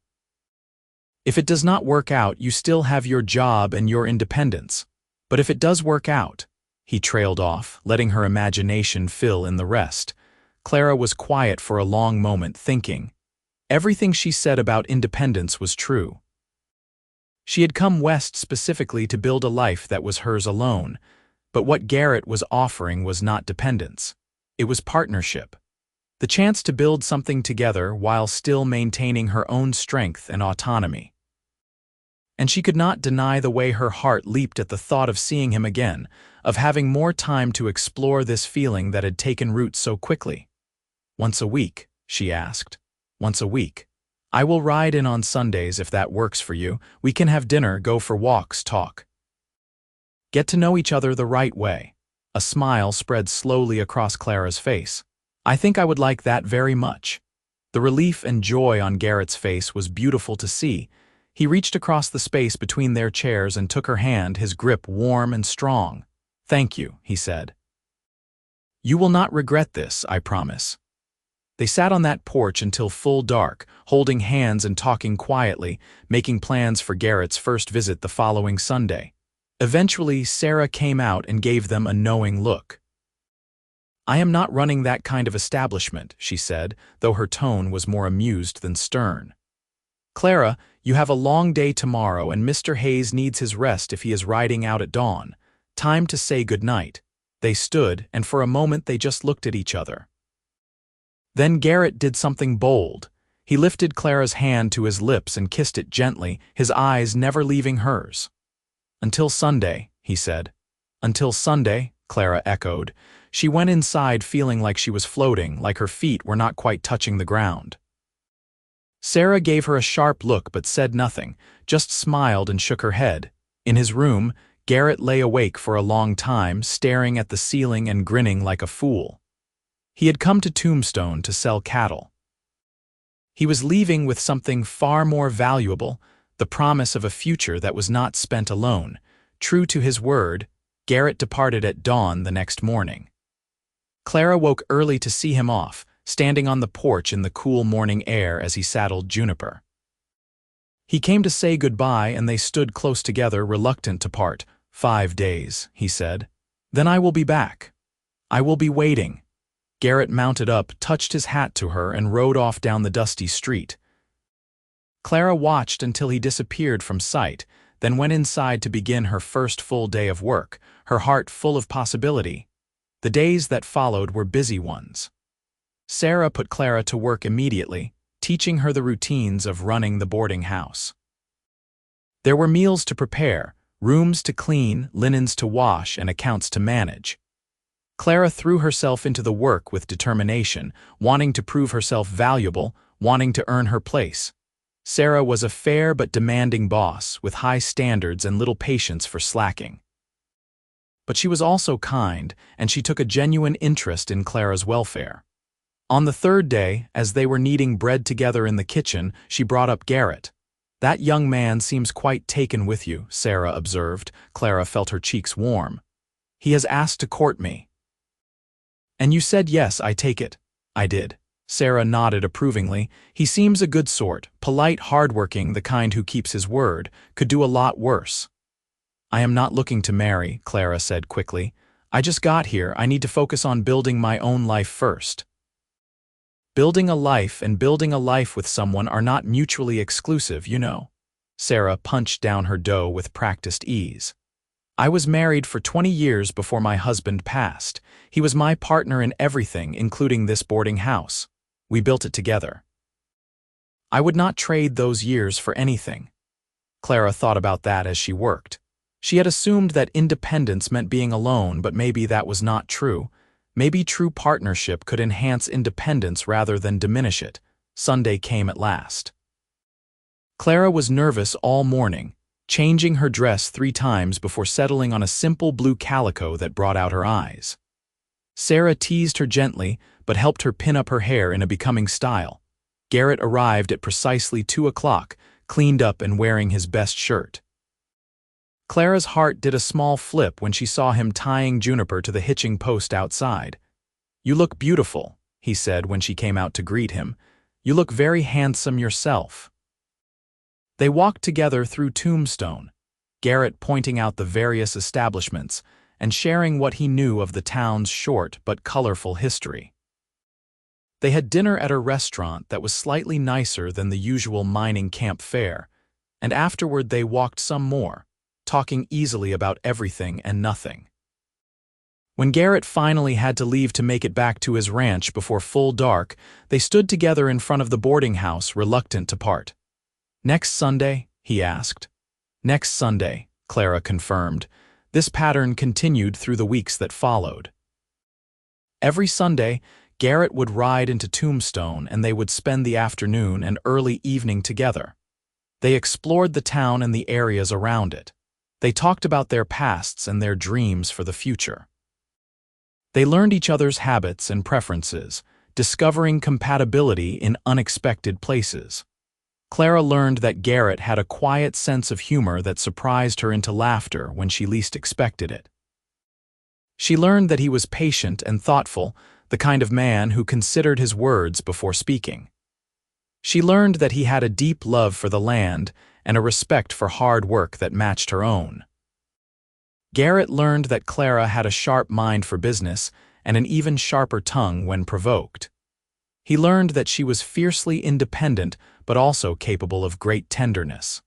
If it does not work out, you still have your job and your independence. But if it does work out," he trailed off, letting her imagination fill in the rest. Clara was quiet for a long moment, thinking. Everything she said about independence was true. She had come west specifically to build a life that was hers alone, but what Garrett was offering was not dependence. It was partnership. The chance to build something together while still maintaining her own strength and autonomy. And she could not deny the way her heart leaped at the thought of seeing him again, of having more time to explore this feeling that had taken root so quickly. "Once a week?" she asked. "Once a week. I will ride in on Sundays if that works for you. We can have dinner, go for walks, talk. Get to know each other the right way." A smile spread slowly across Clara's face. "I think I would like that very much." The relief and joy on Garrett's face was beautiful to see. He reached across the space between their chairs and took her hand, his grip warm and strong. "Thank you," he said. "You will not regret this, I promise." They sat on that porch until full dark, holding hands and talking quietly, making plans for Garrett's first visit the following Sunday. Eventually, Sarah came out and gave them a knowing look. "I am not running that kind of establishment," she said, though her tone was more amused than stern. "Clara, you have a long day tomorrow and Mr. Hayes needs his rest if he is riding out at dawn. Time to say goodnight." They stood, and for a moment they just looked at each other. Then Garrett did something bold. He lifted Clara's hand to his lips and kissed it gently, his eyes never leaving hers. "Until Sunday," he said. "Until Sunday," Clara echoed. She went inside feeling like she was floating, like her feet were not quite touching the ground. Sarah gave her a sharp look but said nothing, just smiled and shook her head. In his room, Garrett lay awake for a long time, staring at the ceiling and grinning like a fool. He had come to Tombstone to sell cattle. He was leaving with something far more valuable, the promise of a future that was not spent alone. True to his word, Garrett departed at dawn the next morning. Clara woke early to see him off, standing on the porch in the cool morning air as he saddled Juniper. He came to say goodbye and they stood close together, reluctant to part. 5 days, he said. Then I will be back. I will be waiting. Garrett mounted up, touched his hat to her, and rode off down the dusty street. Clara watched until he disappeared from sight, then went inside to begin her first full day of work, her heart full of possibility. The days that followed were busy ones. Sarah put Clara to work immediately, teaching her the routines of running the boarding house. There were meals to prepare, rooms to clean, linens to wash, and accounts to manage. Clara threw herself into the work with determination, wanting to prove herself valuable, wanting to earn her place. Sarah was a fair but demanding boss, with high standards and little patience for slacking. But she was also kind, and she took a genuine interest in Clara's welfare. On the third day, as they were kneading bread together in the kitchen, she brought up Garrett. "That young man seems quite taken with you," Sarah observed. Clara felt her cheeks warm. "He has asked to court me." "And you said yes, I take it." "I did." Sarah nodded approvingly. "He seems a good sort, polite, hardworking, the kind who keeps his word, could do a lot worse." "I am not looking to marry," Clara said quickly. "I just got here, I need to focus on building my own life first." Building a life and building a life with someone are not mutually exclusive, you know. Sarah punched down her dough with practiced ease. "I was married for 20 years before my husband passed. He was my partner in everything, including this boarding house. We built it together. I would not trade those years for anything." Clara thought about that as she worked. She had assumed that independence meant being alone, but maybe that was not true. Maybe true partnership could enhance independence rather than diminish it. Sunday came at last. Clara was nervous all morning, changing her dress 3 times before settling on a simple blue calico that brought out her eyes. Sarah teased her gently, but helped her pin up her hair in a becoming style. Garrett arrived at precisely 2 o'clock, cleaned up and wearing his best shirt. Clara's heart did a small flip when she saw him tying Juniper to the hitching post outside. "You look beautiful," he said when she came out to greet him. "You look very handsome yourself." They walked together through Tombstone, Garrett pointing out the various establishments and sharing what he knew of the town's short but colorful history. They had dinner at a restaurant that was slightly nicer than the usual mining camp fare, and afterward they walked some more, talking easily about everything and nothing. When Garrett finally had to leave to make it back to his ranch before full dark, they stood together in front of the boarding house, reluctant to part. "Next Sunday?" he asked. Next Sunday, Clara confirmed. This pattern continued through the weeks that followed. Every Sunday, Garrett would ride into Tombstone and they would spend the afternoon and early evening together. They explored the town and the areas around it. They talked about their pasts and their dreams for the future. They learned each other's habits and preferences, discovering compatibility in unexpected places. Clara learned that Garrett had a quiet sense of humor that surprised her into laughter when she least expected it. She learned that he was patient and thoughtful, the kind of man who considered his words before speaking. She learned that he had a deep love for the land and a respect for hard work that matched her own. Garrett learned that Clara had a sharp mind for business and an even sharper tongue when provoked. He learned that she was fiercely independent but also capable of great tenderness.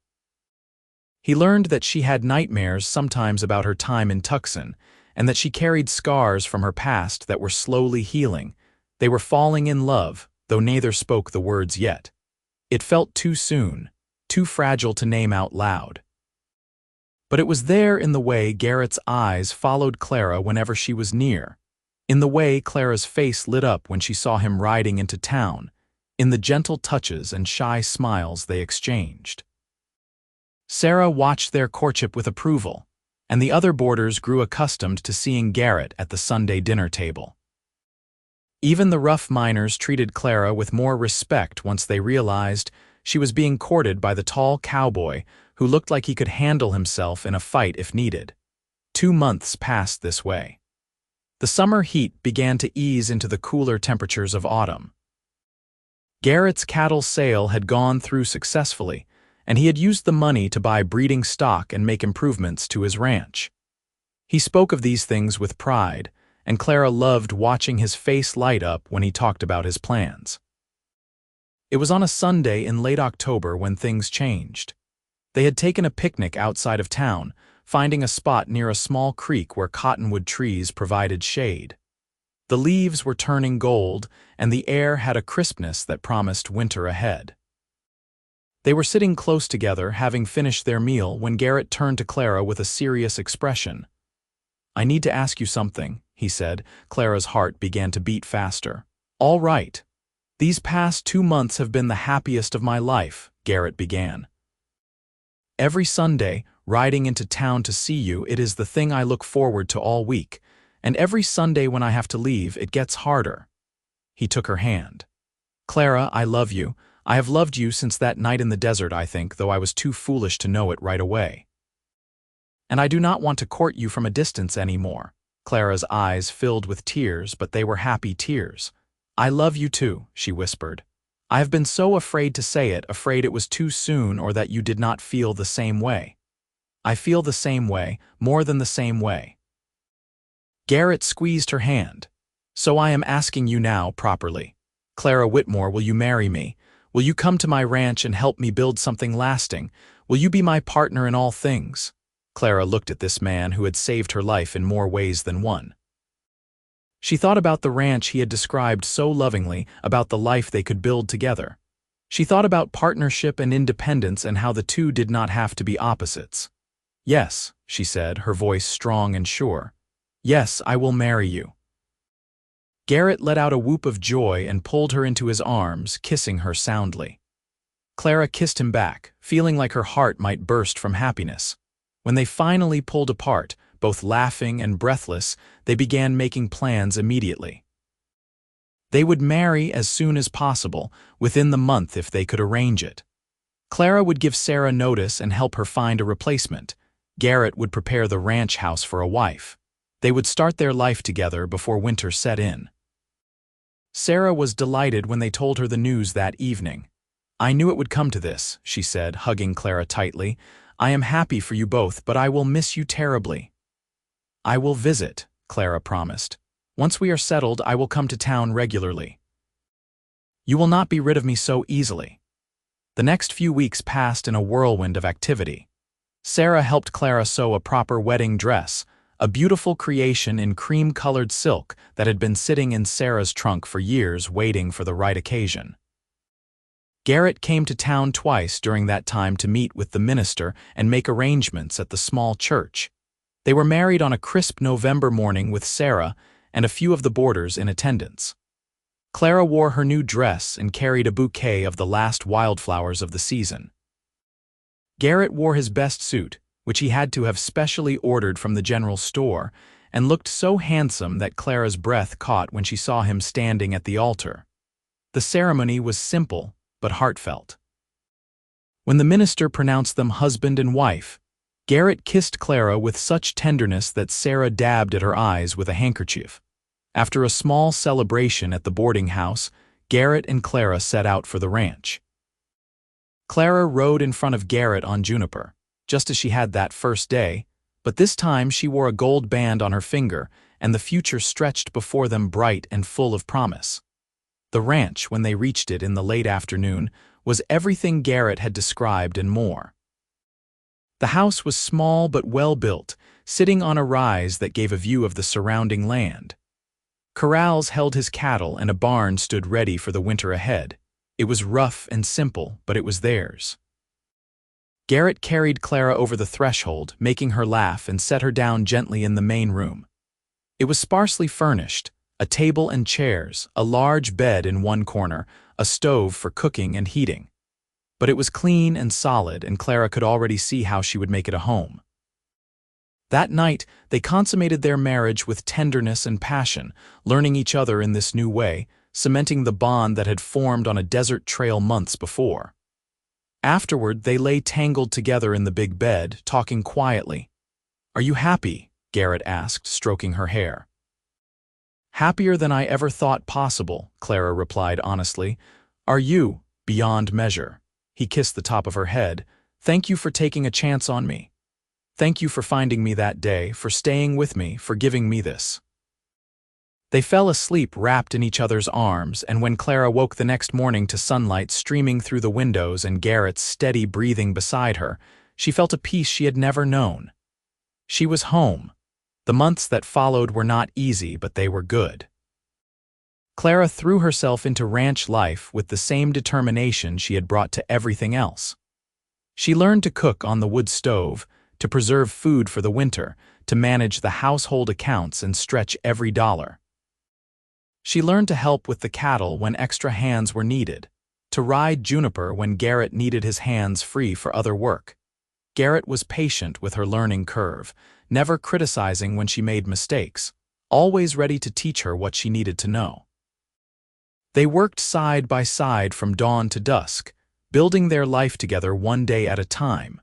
He learned that she had nightmares sometimes about her time in Tucson, and that she carried scars from her past that were slowly healing. They were falling in love, though neither spoke the words yet. It felt too soon, too fragile to name out loud. But it was there in the way Garrett's eyes followed Clara whenever she was near, in the way Clara's face lit up when she saw him riding into town, in the gentle touches and shy smiles they exchanged. Sarah watched their courtship with approval, and the other boarders grew accustomed to seeing Garrett at the Sunday dinner table. Even the rough miners treated Clara with more respect once they realized she was being courted by the tall cowboy who looked like he could handle himself in a fight if needed. 2 months passed this way. The summer heat began to ease into the cooler temperatures of autumn. Garrett's cattle sale had gone through successfully, and he had used the money to buy breeding stock and make improvements to his ranch. He spoke of these things with pride, and Clara loved watching his face light up when he talked about his plans. It was on a Sunday in late October when things changed. They had taken a picnic outside of town, finding a spot near a small creek where cottonwood trees provided shade. The leaves were turning gold, and the air had a crispness that promised winter ahead. They were sitting close together, having finished their meal, when Garrett turned to Clara with a serious expression. "I need to ask you something," he said. Clara's heart began to beat faster. "All right. These past 2 months have been the happiest of my life," Garrett began. "Every Sunday, riding into town to see you, it is the thing I look forward to all week, and every Sunday when I have to leave, it gets harder." He took her hand. "Clara, I love you. I have loved you since that night in the desert, I think, though I was too foolish to know it right away. And I do not want to court you from a distance anymore." Clara's eyes filled with tears, but they were happy tears. "I love you too," she whispered. "I have been so afraid to say it, afraid it was too soon or that you did not feel the same way. I feel the same way, more than the same way." Garrett squeezed her hand. "So I am asking you now properly. Clara Whitmore, will you marry me? Will you come to my ranch and help me build something lasting? Will you be my partner in all things?" Clara looked at this man who had saved her life in more ways than one. She thought about the ranch he had described so lovingly, about the life they could build together. She thought about partnership and independence and how the two did not have to be opposites. "Yes," she said, her voice strong and sure. "Yes, I will marry you." Garrett let out a whoop of joy and pulled her into his arms, kissing her soundly. Clara kissed him back, feeling like her heart might burst from happiness. When they finally pulled apart, both laughing and breathless, they began making plans immediately. They would marry as soon as possible, within the month if they could arrange it. Clara would give Sarah notice and help her find a replacement. Garrett would prepare the ranch house for a wife. They would start their life together before winter set in. Sarah was delighted when they told her the news that evening. "I knew it would come to this," she said, hugging Clara tightly. "I am happy for you both, but I will miss you terribly." "I will visit," Clara promised. "Once we are settled, I will come to town regularly." "You will not be rid of me so easily." The next few weeks passed in a whirlwind of activity. Sarah helped Clara sew a proper wedding dress, a beautiful creation in cream-colored silk that had been sitting in Sarah's trunk for years waiting for the right occasion. Garrett came to town twice during that time to meet with the minister and make arrangements at the small church. They were married on a crisp November morning with Sarah and a few of the boarders in attendance. Clara wore her new dress and carried a bouquet of the last wildflowers of the season. Garrett wore his best suit, which he had to have specially ordered from the general store, and looked so handsome that Clara's breath caught when she saw him standing at the altar. The ceremony was simple but heartfelt. When the minister pronounced them husband and wife, Garrett kissed Clara with such tenderness that Sarah dabbed at her eyes with a handkerchief. After a small celebration at the boarding house, Garrett and Clara set out for the ranch. Clara rode in front of Garrett on Juniper, just as she had that first day, but this time she wore a gold band on her finger, and the future stretched before them bright and full of promise. The ranch, when they reached it in the late afternoon, was everything Garrett had described and more. The house was small but well-built, sitting on a rise that gave a view of the surrounding land. Corrals held his cattle and a barn stood ready for the winter ahead. It was rough and simple, but it was theirs. Garrett carried Clara over the threshold, making her laugh, and set her down gently in the main room. It was sparsely furnished, a table and chairs, a large bed in one corner, a stove for cooking and heating. But it was clean and solid, and Clara could already see how she would make it a home. That night, they consummated their marriage with tenderness and passion, learning each other in this new way, cementing the bond that had formed on a desert trail months before. Afterward, they lay tangled together in the big bed, talking quietly. "Are you happy?" Garrett asked, stroking her hair. "Happier than I ever thought possible," Clara replied honestly. "Are you?" "Beyond measure." He kissed the top of her head. "Thank you for taking a chance on me. Thank you for finding me that day, for staying with me, for giving me this." They fell asleep wrapped in each other's arms, and when Clara woke the next morning to sunlight streaming through the windows and Garrett's steady breathing beside her, she felt a peace she had never known. She was home. The months that followed were not easy, but they were good. Clara threw herself into ranch life with the same determination she had brought to everything else. She learned to cook on the wood stove, to preserve food for the winter, to manage the household accounts and stretch every dollar. She learned to help with the cattle when extra hands were needed, to ride Juniper when Garrett needed his hands free for other work. Garrett was patient with her learning curve, never criticizing when she made mistakes, always ready to teach her what she needed to know. They worked side by side from dawn to dusk, building their life together one day at a time.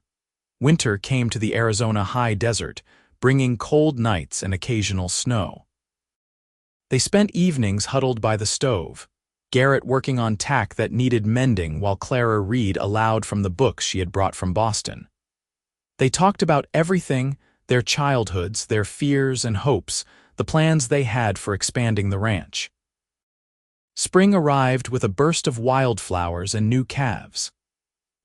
Winter came to the Arizona high desert, bringing cold nights and occasional snow. They spent evenings huddled by the stove, Garrett working on tack that needed mending while Clara read aloud from the books she had brought from Boston. They talked about everything, their childhoods, their fears and hopes, the plans they had for expanding the ranch. Spring arrived with a burst of wildflowers and new calves.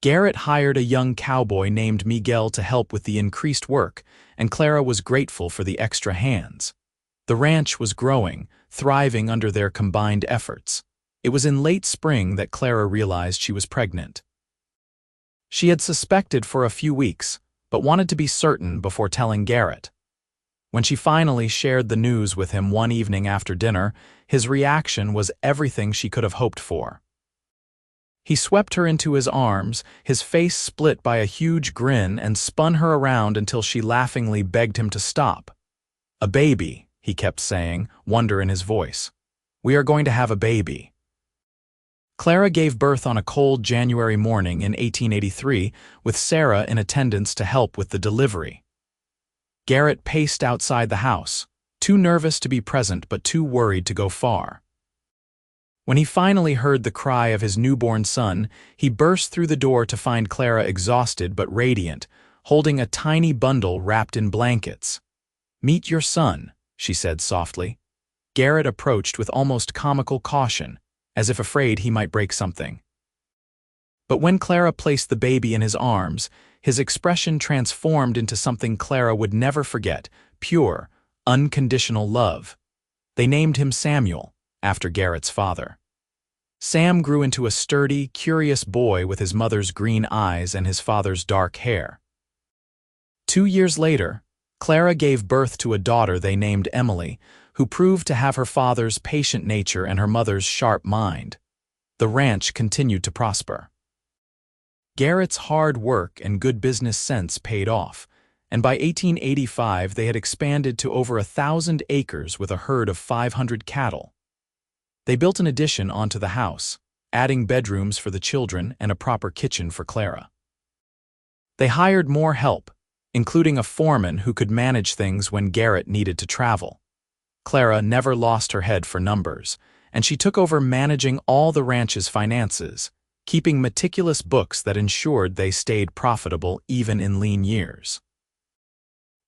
Garrett hired a young cowboy named Miguel to help with the increased work, and Clara was grateful for the extra hands. The ranch was growing, thriving under their combined efforts. It was in late spring that Clara realized she was pregnant. She had suspected for a few weeks, but wanted to be certain before telling Garrett. When she finally shared the news with him one evening after dinner, his reaction was everything she could have hoped for. He swept her into his arms, his face split by a huge grin, and spun her around until she laughingly begged him to stop. "A baby," he kept saying, wonder in his voice. "We are going to have a baby." Clara gave birth on a cold January morning in 1883, with Sarah in attendance to help with the delivery. Garrett paced outside the house, too nervous to be present but too worried to go far. When he finally heard the cry of his newborn son, he burst through the door to find Clara exhausted but radiant, holding a tiny bundle wrapped in blankets. "Meet your son," she said softly. Garrett approached with almost comical caution, as if afraid he might break something. But when Clara placed the baby in his arms, his expression transformed into something Clara would never forget: pure, unconditional love. They named him Samuel, after Garrett's father. Sam grew into a sturdy, curious boy with his mother's green eyes and his father's dark hair. 2 years later, Clara gave birth to a daughter they named Emily, who proved to have her father's patient nature and her mother's sharp mind. The ranch continued to prosper. Garrett's hard work and good business sense paid off, and by 1885 they had expanded to over 1,000 acres with a herd of 500 cattle. They built an addition onto the house, adding bedrooms for the children and a proper kitchen for Clara. They hired more help, including a foreman who could manage things when Garrett needed to travel. Clara never lost her head for numbers, and she took over managing all the ranch's finances, keeping meticulous books that ensured they stayed profitable even in lean years.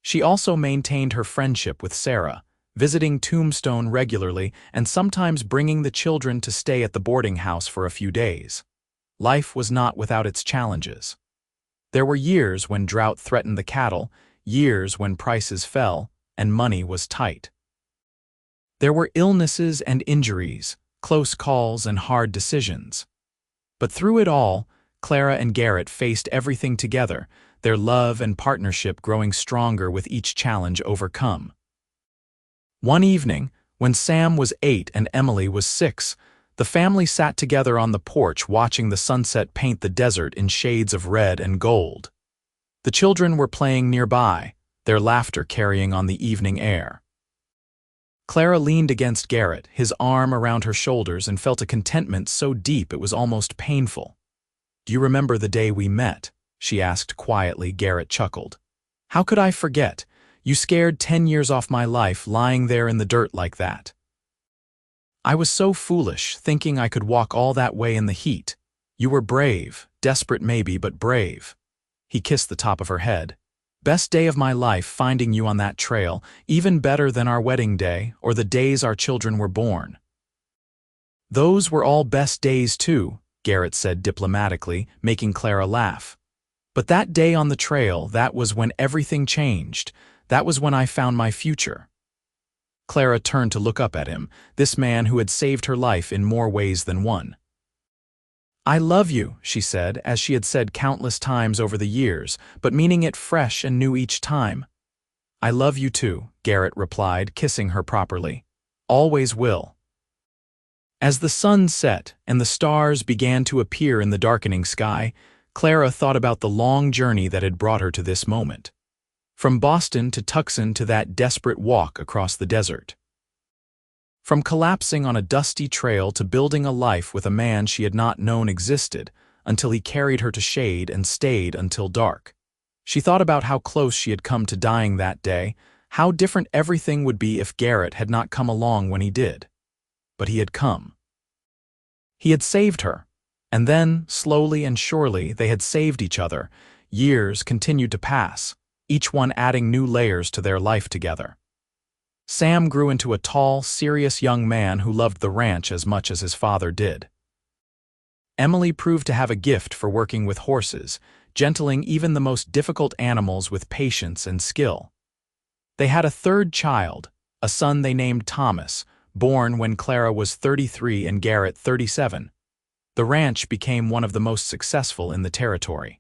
She also maintained her friendship with Sarah, visiting Tombstone regularly and sometimes bringing the children to stay at the boarding house for a few days. Life was not without its challenges. There were years when drought threatened the cattle, years when prices fell, and money was tight. There were illnesses and injuries, close calls and hard decisions. But through it all, Clara and Garrett faced everything together, their love and partnership growing stronger with each challenge overcome. One evening, when Sam was 8 and Emily was 6, the family sat together on the porch watching the sunset paint the desert in shades of red and gold. The children were playing nearby, their laughter carrying on the evening air. Clara leaned against Garrett, his arm around her shoulders, and felt a contentment so deep it was almost painful. "Do you remember the day we met?" she asked quietly. Garrett chuckled. "How could I forget? You scared 10 years off my life lying there in the dirt like that." "I was so foolish, thinking I could walk all that way in the heat. You were brave, desperate maybe, but brave." He kissed the top of her head. "Best day of my life finding you on that trail, even better than our wedding day or the days our children were born." "Those were all best days too," Garrett said diplomatically, making Clara laugh. "But that day on the trail, that was when everything changed. That was when I found my future." Clara turned to look up at him, this man who had saved her life in more ways than one. "I love you," she said, as she had said countless times over the years, but meaning it fresh and new each time. "I love you too," Garrett replied, kissing her properly. "Always will." As the sun set and the stars began to appear in the darkening sky, Clara thought about the long journey that had brought her to this moment. From Boston to Tucson to that desperate walk across the desert. From collapsing on a dusty trail to building a life with a man she had not known existed, until he carried her to shade and stayed until dark. She thought about how close she had come to dying that day, how different everything would be if Garrett had not come along when he did. But he had come. He had saved her, and then, slowly and surely, they had saved each other. Years continued to pass, each one adding new layers to their life together. Sam grew into a tall, serious young man who loved the ranch as much as his father did. Emily proved to have a gift for working with horses, gentling even the most difficult animals with patience and skill. They had a third child, a son they named Thomas, born when Clara was 33 and Garrett 37. The ranch became one of the most successful in the territory.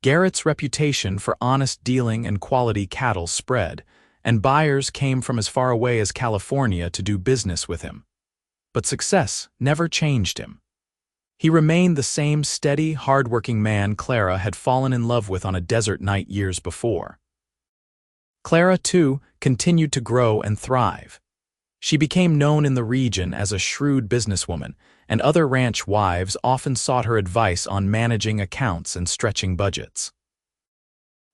Garrett's reputation for honest dealing and quality cattle spread, and buyers came from as far away as California to do business with him. But success never changed him. He remained the same steady, hard-working man Clara had fallen in love with on a desert night years before. Clara, too, continued to grow and thrive. She became known in the region as a shrewd businesswoman, and other ranch wives often sought her advice on managing accounts and stretching budgets.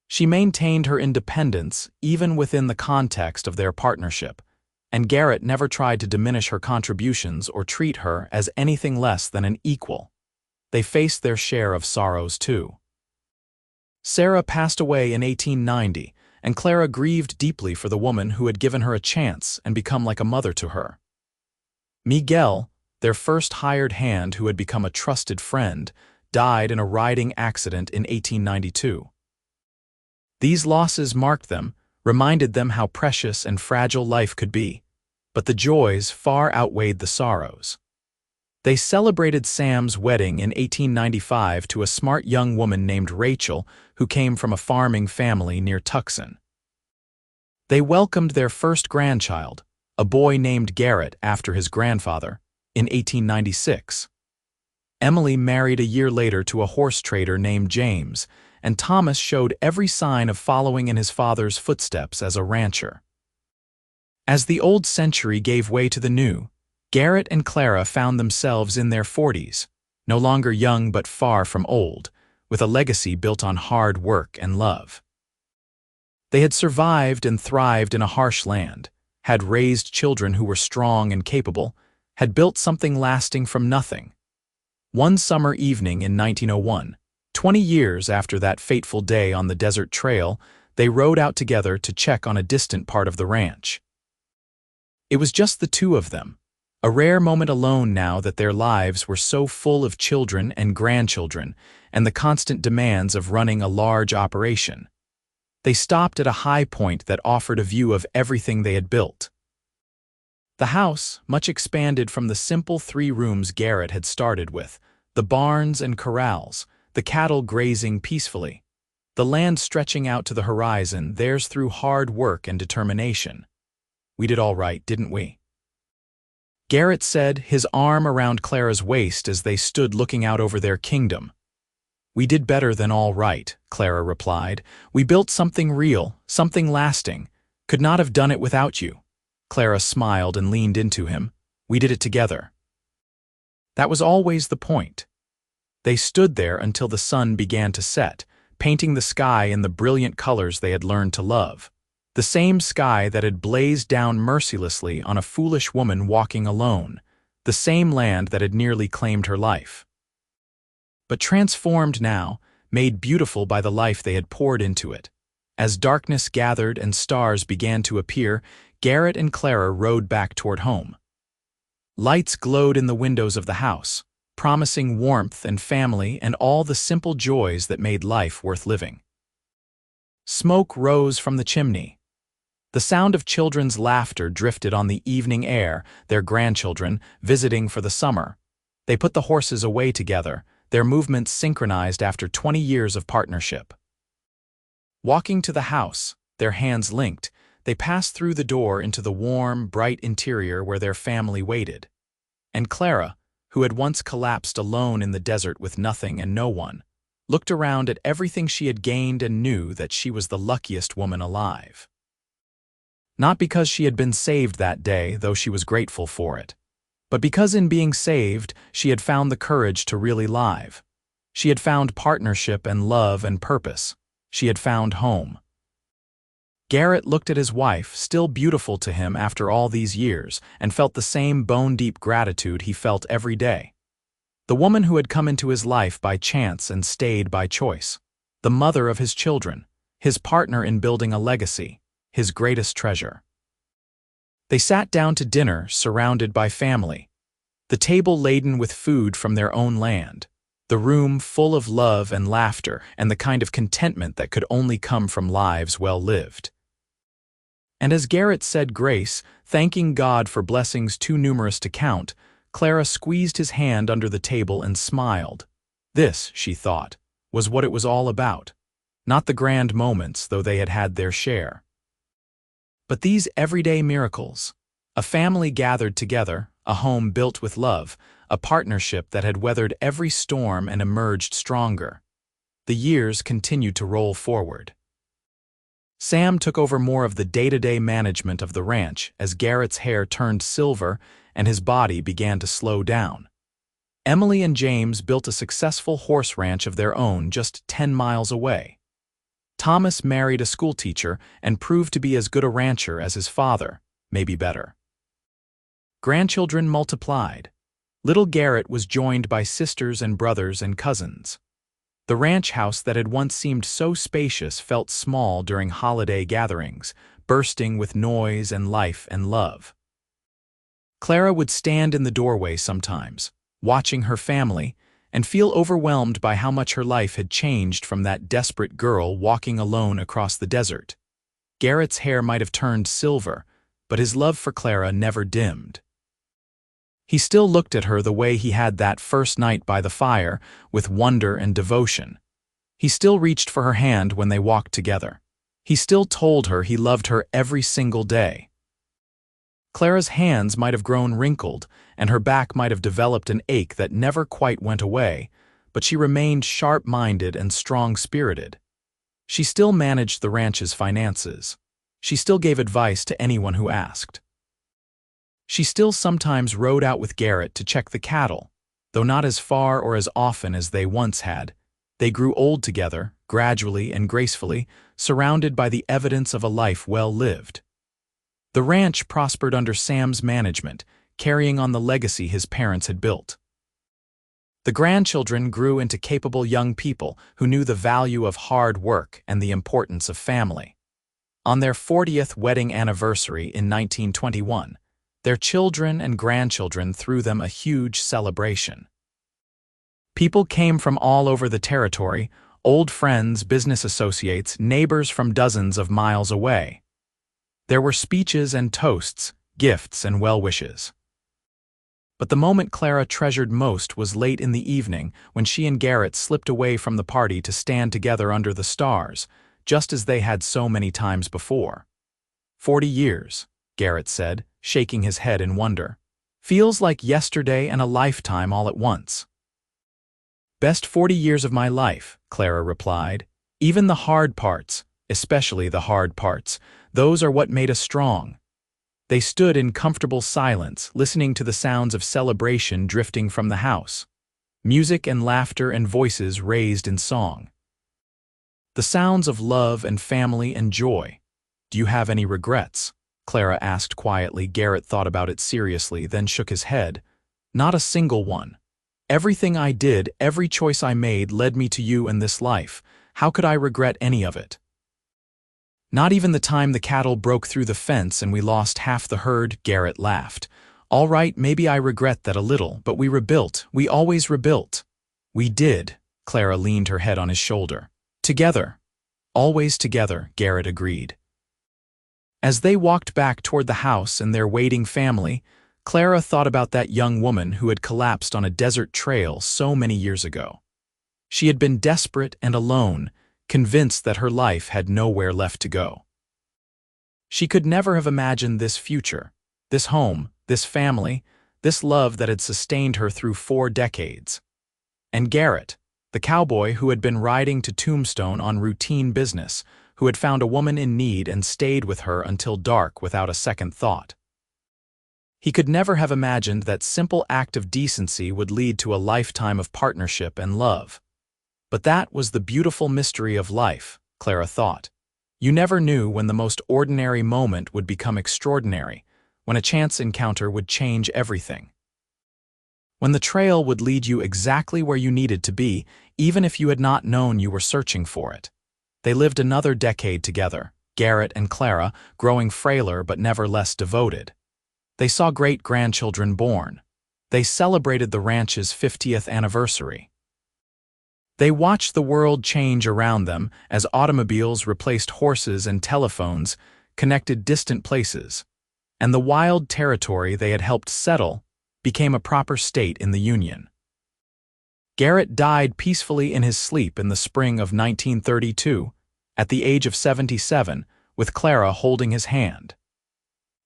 She maintained her independence even within the context of their partnership, and Garrett never tried to diminish her contributions or treat her as anything less than an equal. They faced their share of sorrows too. Sarah passed away in 1890, and Clara grieved deeply for the woman who had given her a chance and become like a mother to her. Miguel, their first hired hand who had become a trusted friend, died in a riding accident in 1892. These losses marked them, reminded them how precious and fragile life could be, but the joys far outweighed the sorrows. They celebrated Sam's wedding in 1895 to a smart young woman named Rachel who came from a farming family near Tucson. They welcomed their first grandchild, a boy named Garrett after his grandfather, in 1896. Emily married a year later to a horse trader named James, and Thomas showed every sign of following in his father's footsteps as a rancher. As the old century gave way to the new, Garrett and Clara found themselves in their 40s, no longer young but far from old, with a legacy built on hard work and love. They had survived and thrived in a harsh land, had raised children who were strong and capable, had built something lasting from nothing. One summer evening in 1901, 20 years after that fateful day on the desert trail, they rode out together to check on a distant part of the ranch. It was just the two of them, a rare moment alone now that their lives were so full of children and grandchildren and the constant demands of running a large operation. They stopped at a high point that offered a view of everything they had built. The house, much expanded from the simple 3 rooms Garrett had started with, the barns and corrals, the cattle grazing peacefully, the land stretching out to the horizon, theirs through hard work and determination. "We did all right, didn't we?" Garrett said, his arm around Clara's waist as they stood looking out over their kingdom. "We did better than all right," Clara replied. "We built something real, something lasting. Could not have done it without you." Clara smiled and leaned into him. "We did it together." That was always the point. They stood there until the sun began to set, painting the sky in the brilliant colors they had learned to love. The same sky that had blazed down mercilessly on a foolish woman walking alone, the same land that had nearly claimed her life. But transformed now, made beautiful by the life they had poured into it. As darkness gathered and stars began to appear, Garrett and Clara rode back toward home. Lights glowed in the windows of the house, promising warmth and family and all the simple joys that made life worth living. Smoke rose from the chimney. The sound of children's laughter drifted on the evening air, their grandchildren, visiting for the summer. They put the horses away together, their movements synchronized after 20 years of partnership. Walking to the house, their hands linked, they passed through the door into the warm, bright interior where their family waited. And Clara, who had once collapsed alone in the desert with nothing and no one, looked around at everything she had gained and knew that she was the luckiest woman alive. Not because she had been saved that day, though she was grateful for it, but because in being saved, she had found the courage to really live. She had found partnership and love and purpose. She had found home. Garrett looked at his wife, still beautiful to him after all these years, and felt the same bone-deep gratitude he felt every day. The woman who had come into his life by chance and stayed by choice. The mother of his children, his partner in building a legacy, his greatest treasure. They sat down to dinner, surrounded by family, the table laden with food from their own land, the room full of love and laughter and the kind of contentment that could only come from lives well lived. And as Garrett said grace, thanking God for blessings too numerous to count, Clara squeezed his hand under the table and smiled. This, she thought, was what it was all about. Not the grand moments, though they had had their share. But these everyday miracles, a family gathered together, a home built with love, a partnership that had weathered every storm and emerged stronger. The years continued to roll forward. Sam took over more of the day-to-day management of the ranch as Garrett's hair turned silver and his body began to slow down. Emily and James built a successful horse ranch of their own just 10 miles away. Thomas married a schoolteacher and proved to be as good a rancher as his father, maybe better. Grandchildren multiplied. Little Garrett was joined by sisters and brothers and cousins. The ranch house that had once seemed so spacious felt small during holiday gatherings, bursting with noise and life and love. Clara would stand in the doorway sometimes, watching her family, and feel overwhelmed by how much her life had changed from that desperate girl walking alone across the desert. Garrett's hair might have turned silver, but his love for Clara never dimmed. He still looked at her the way he had that first night by the fire, with wonder and devotion. He still reached for her hand when they walked together. He still told her he loved her every single day. Clara's hands might have grown wrinkled, and her back might have developed an ache that never quite went away, but she remained sharp-minded and strong-spirited. She still managed the ranch's finances. She still gave advice to anyone who asked. She still sometimes rode out with Garrett to check the cattle, though not as far or as often as they once had. They grew old together, gradually and gracefully, surrounded by the evidence of a life well lived. The ranch prospered under Sam's management, carrying on the legacy his parents had built. The grandchildren grew into capable young people who knew the value of hard work and the importance of family. On their 40th wedding anniversary in 1921, their children and grandchildren threw them a huge celebration. People came from all over the territory, old friends, business associates, neighbors from dozens of miles away. There were speeches and toasts, gifts and well-wishes. But the moment Clara treasured most was late in the evening when she and Garrett slipped away from the party to stand together under the stars, just as they had so many times before. 40 years, Garrett said, shaking his head in wonder. Feels like yesterday and a lifetime all at once. Best 40 years of my life, Clara replied. Even the hard parts, especially the hard parts, those are what made us strong. They stood in comfortable silence, listening to the sounds of celebration drifting from the house. Music and laughter and voices raised in song. The sounds of love and family and joy. Do you have any regrets? Clara asked quietly. Garrett thought about it seriously, then shook his head. Not a single one. Everything I did, every choice I made led me to you and this life. How could I regret any of it? Not even the time the cattle broke through the fence and we lost half the herd, Garrett laughed. All right, maybe I regret that a little, but we rebuilt. We always rebuilt. We did. Clara leaned her head on his shoulder. Together. Always together, Garrett agreed. As they walked back toward the house and their waiting family, Clara thought about that young woman who had collapsed on a desert trail so many years ago. She had been desperate and alone, convinced that her life had nowhere left to go. She could never have imagined this future, this home, this family, this love that had sustained her through 4 decades. And Garrett, the cowboy who had been riding to Tombstone on routine business, who had found a woman in need and stayed with her until dark without a second thought. He could never have imagined that simple act of decency would lead to a lifetime of partnership and love. But that was the beautiful mystery of life, Clara thought. You never knew when the most ordinary moment would become extraordinary, when a chance encounter would change everything. When the trail would lead you exactly where you needed to be, even if you had not known you were searching for it. They lived another decade together, Garrett and Clara, growing frailer but never less devoted. They saw great-grandchildren born. They celebrated the ranch's 50th anniversary. They watched the world change around them as automobiles replaced horses and telephones, connected distant places, and the wild territory they had helped settle became a proper state in the Union. Garrett died peacefully in his sleep in the spring of 1932, at the age of 77, with Clara holding his hand.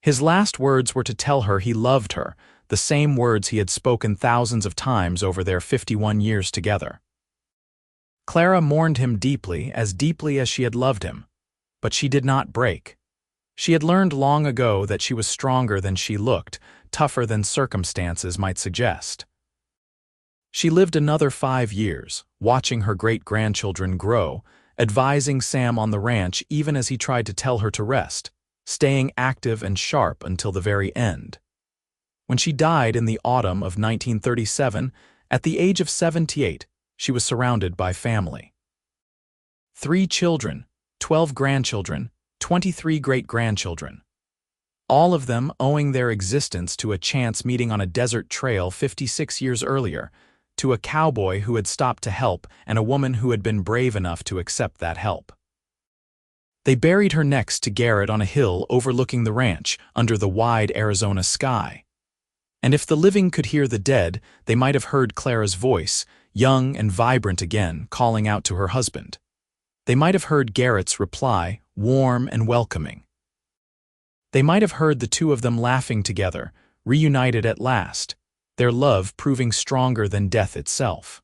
His last words were to tell her he loved her, the same words he had spoken thousands of times over their 51 years together. Clara mourned him deeply as she had loved him, but she did not break. She had learned long ago that she was stronger than she looked, tougher than circumstances might suggest. She lived another 5 years, watching her great-grandchildren grow, advising Sam on the ranch even as he tried to tell her to rest, staying active and sharp until the very end. When she died in the autumn of 1937, at the age of 78, she was surrounded by family. 3 children, 12 grandchildren, 23 great-grandchildren. All of them owing their existence to a chance meeting on a desert trail 56 years earlier, to a cowboy who had stopped to help and a woman who had been brave enough to accept that help. They buried her next to Garrett on a hill overlooking the ranch under the wide Arizona sky. And if the living could hear the dead, they might have heard Clara's voice, young and vibrant again, calling out to her husband. They might have heard Garrett's reply, warm and welcoming. They might have heard the two of them laughing together, reunited at last, their love proving stronger than death itself.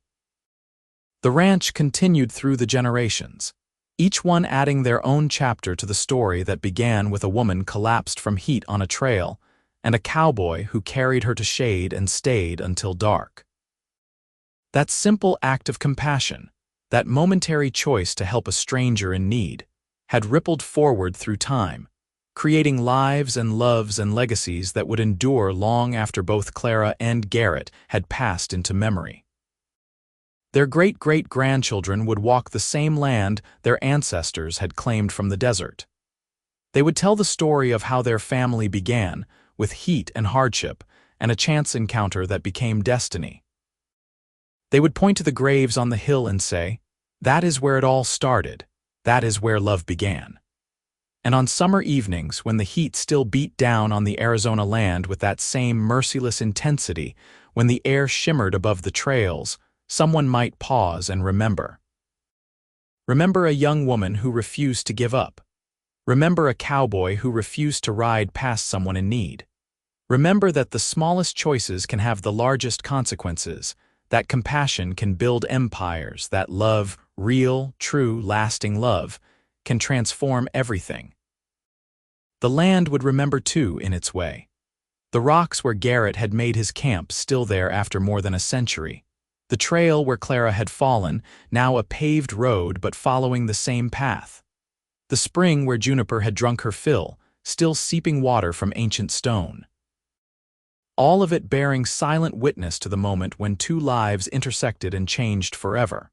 The ranch continued through the generations, each one adding their own chapter to the story that began with a woman collapsed from heat on a trail and a cowboy who carried her to shade and stayed until dark. That simple act of compassion, that momentary choice to help a stranger in need, had rippled forward through time, creating lives and loves and legacies that would endure long after both Clara and Garrett had passed into memory. Their great-great-grandchildren would walk the same land their ancestors had claimed from the desert. They would tell the story of how their family began, with heat and hardship, and a chance encounter that became destiny. They would point to the graves on the hill and say, "That is where it all started. That is where love began." And on summer evenings, when the heat still beat down on the Arizona land with that same merciless intensity, when the air shimmered above the trails, someone might pause and remember. Remember a young woman who refused to give up. Remember a cowboy who refused to ride past someone in need. Remember that the smallest choices can have the largest consequences, that compassion can build empires, that love, real, true, lasting love, can transform everything. The land would remember too, in its way. The rocks where Garrett had made his camp still there after more than a century. The trail where Clara had fallen, now a paved road but following the same path. The spring where Juniper had drunk her fill, still seeping water from ancient stone. All of it bearing silent witness to the moment when two lives intersected and changed forever.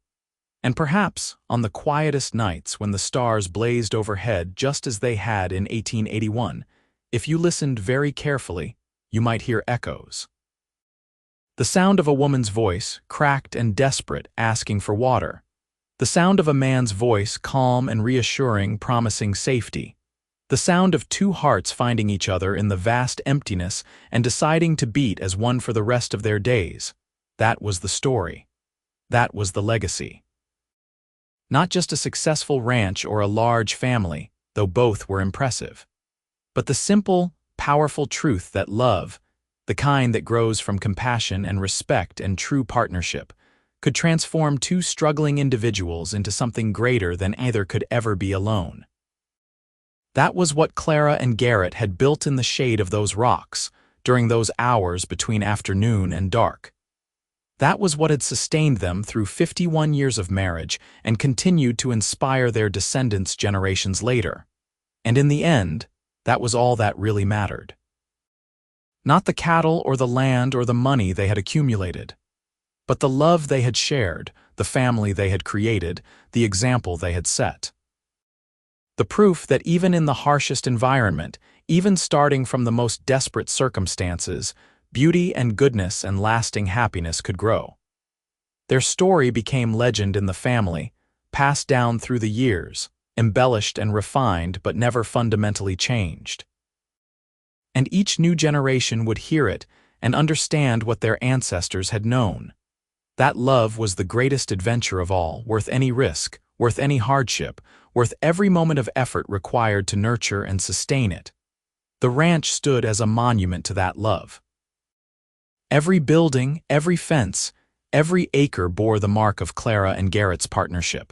And perhaps, on the quietest nights when the stars blazed overhead just as they had in 1881, if you listened very carefully, you might hear echoes. The sound of a woman's voice, cracked and desperate, asking for water. The sound of a man's voice, calm and reassuring, promising safety. The sound of two hearts finding each other in the vast emptiness and deciding to beat as one for the rest of their days. That was the story. That was the legacy. Not just a successful ranch or a large family, though both were impressive, but the simple, powerful truth that love, the kind that grows from compassion and respect and true partnership, could transform two struggling individuals into something greater than either could ever be alone. That was what Clara and Garrett had built in the shade of those rocks, during those hours between afternoon and dark. That was what had sustained them through 51 years of marriage and continued to inspire their descendants generations later. And in the end, that was all that really mattered. Not the cattle or the land or the money they had accumulated, but the love they had shared, the family they had created, the example they had set. The proof that even in the harshest environment, even starting from the most desperate circumstances, beauty and goodness and lasting happiness could grow. Their story became legend in the family, passed down through the years, embellished and refined but never fundamentally changed. And each new generation would hear it and understand what their ancestors had known. That love was the greatest adventure of all, worth any risk, worth any hardship, worth every moment of effort required to nurture and sustain it. The ranch stood as a monument to that love. Every building, every fence, every acre bore the mark of Clara and Garrett's partnership.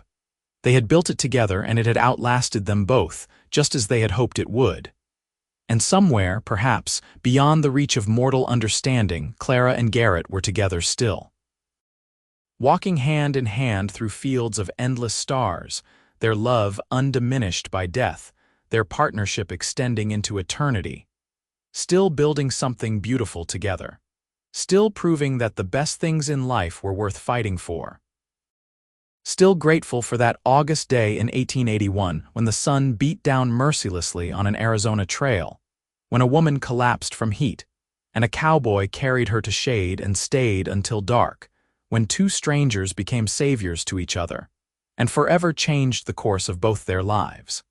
They had built it together and it had outlasted them both, just as they had hoped it would. And somewhere, perhaps, beyond the reach of mortal understanding, Clara and Garrett were together still. Walking hand in hand through fields of endless stars, their love undiminished by death, their partnership extending into eternity. Still building something beautiful together. Still proving that the best things in life were worth fighting for. Still grateful for that August day in 1881 when the sun beat down mercilessly on an Arizona trail, when a woman collapsed from heat, and a cowboy carried her to shade and stayed until dark, when two strangers became saviors to each other, and forever changed the course of both their lives.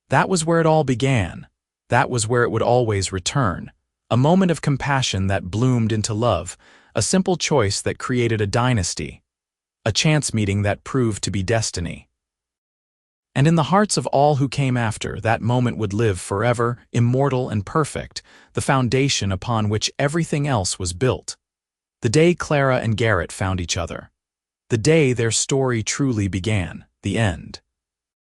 That was where it all began. That was where it would always return, A moment of compassion that bloomed into love, a simple choice that created a dynasty, a chance meeting that proved to be destiny. And in the hearts of all who came after, that moment would live forever, immortal and perfect, the foundation upon which everything else was built. The day Clara and Garrett found each other. The day their story truly began, the end.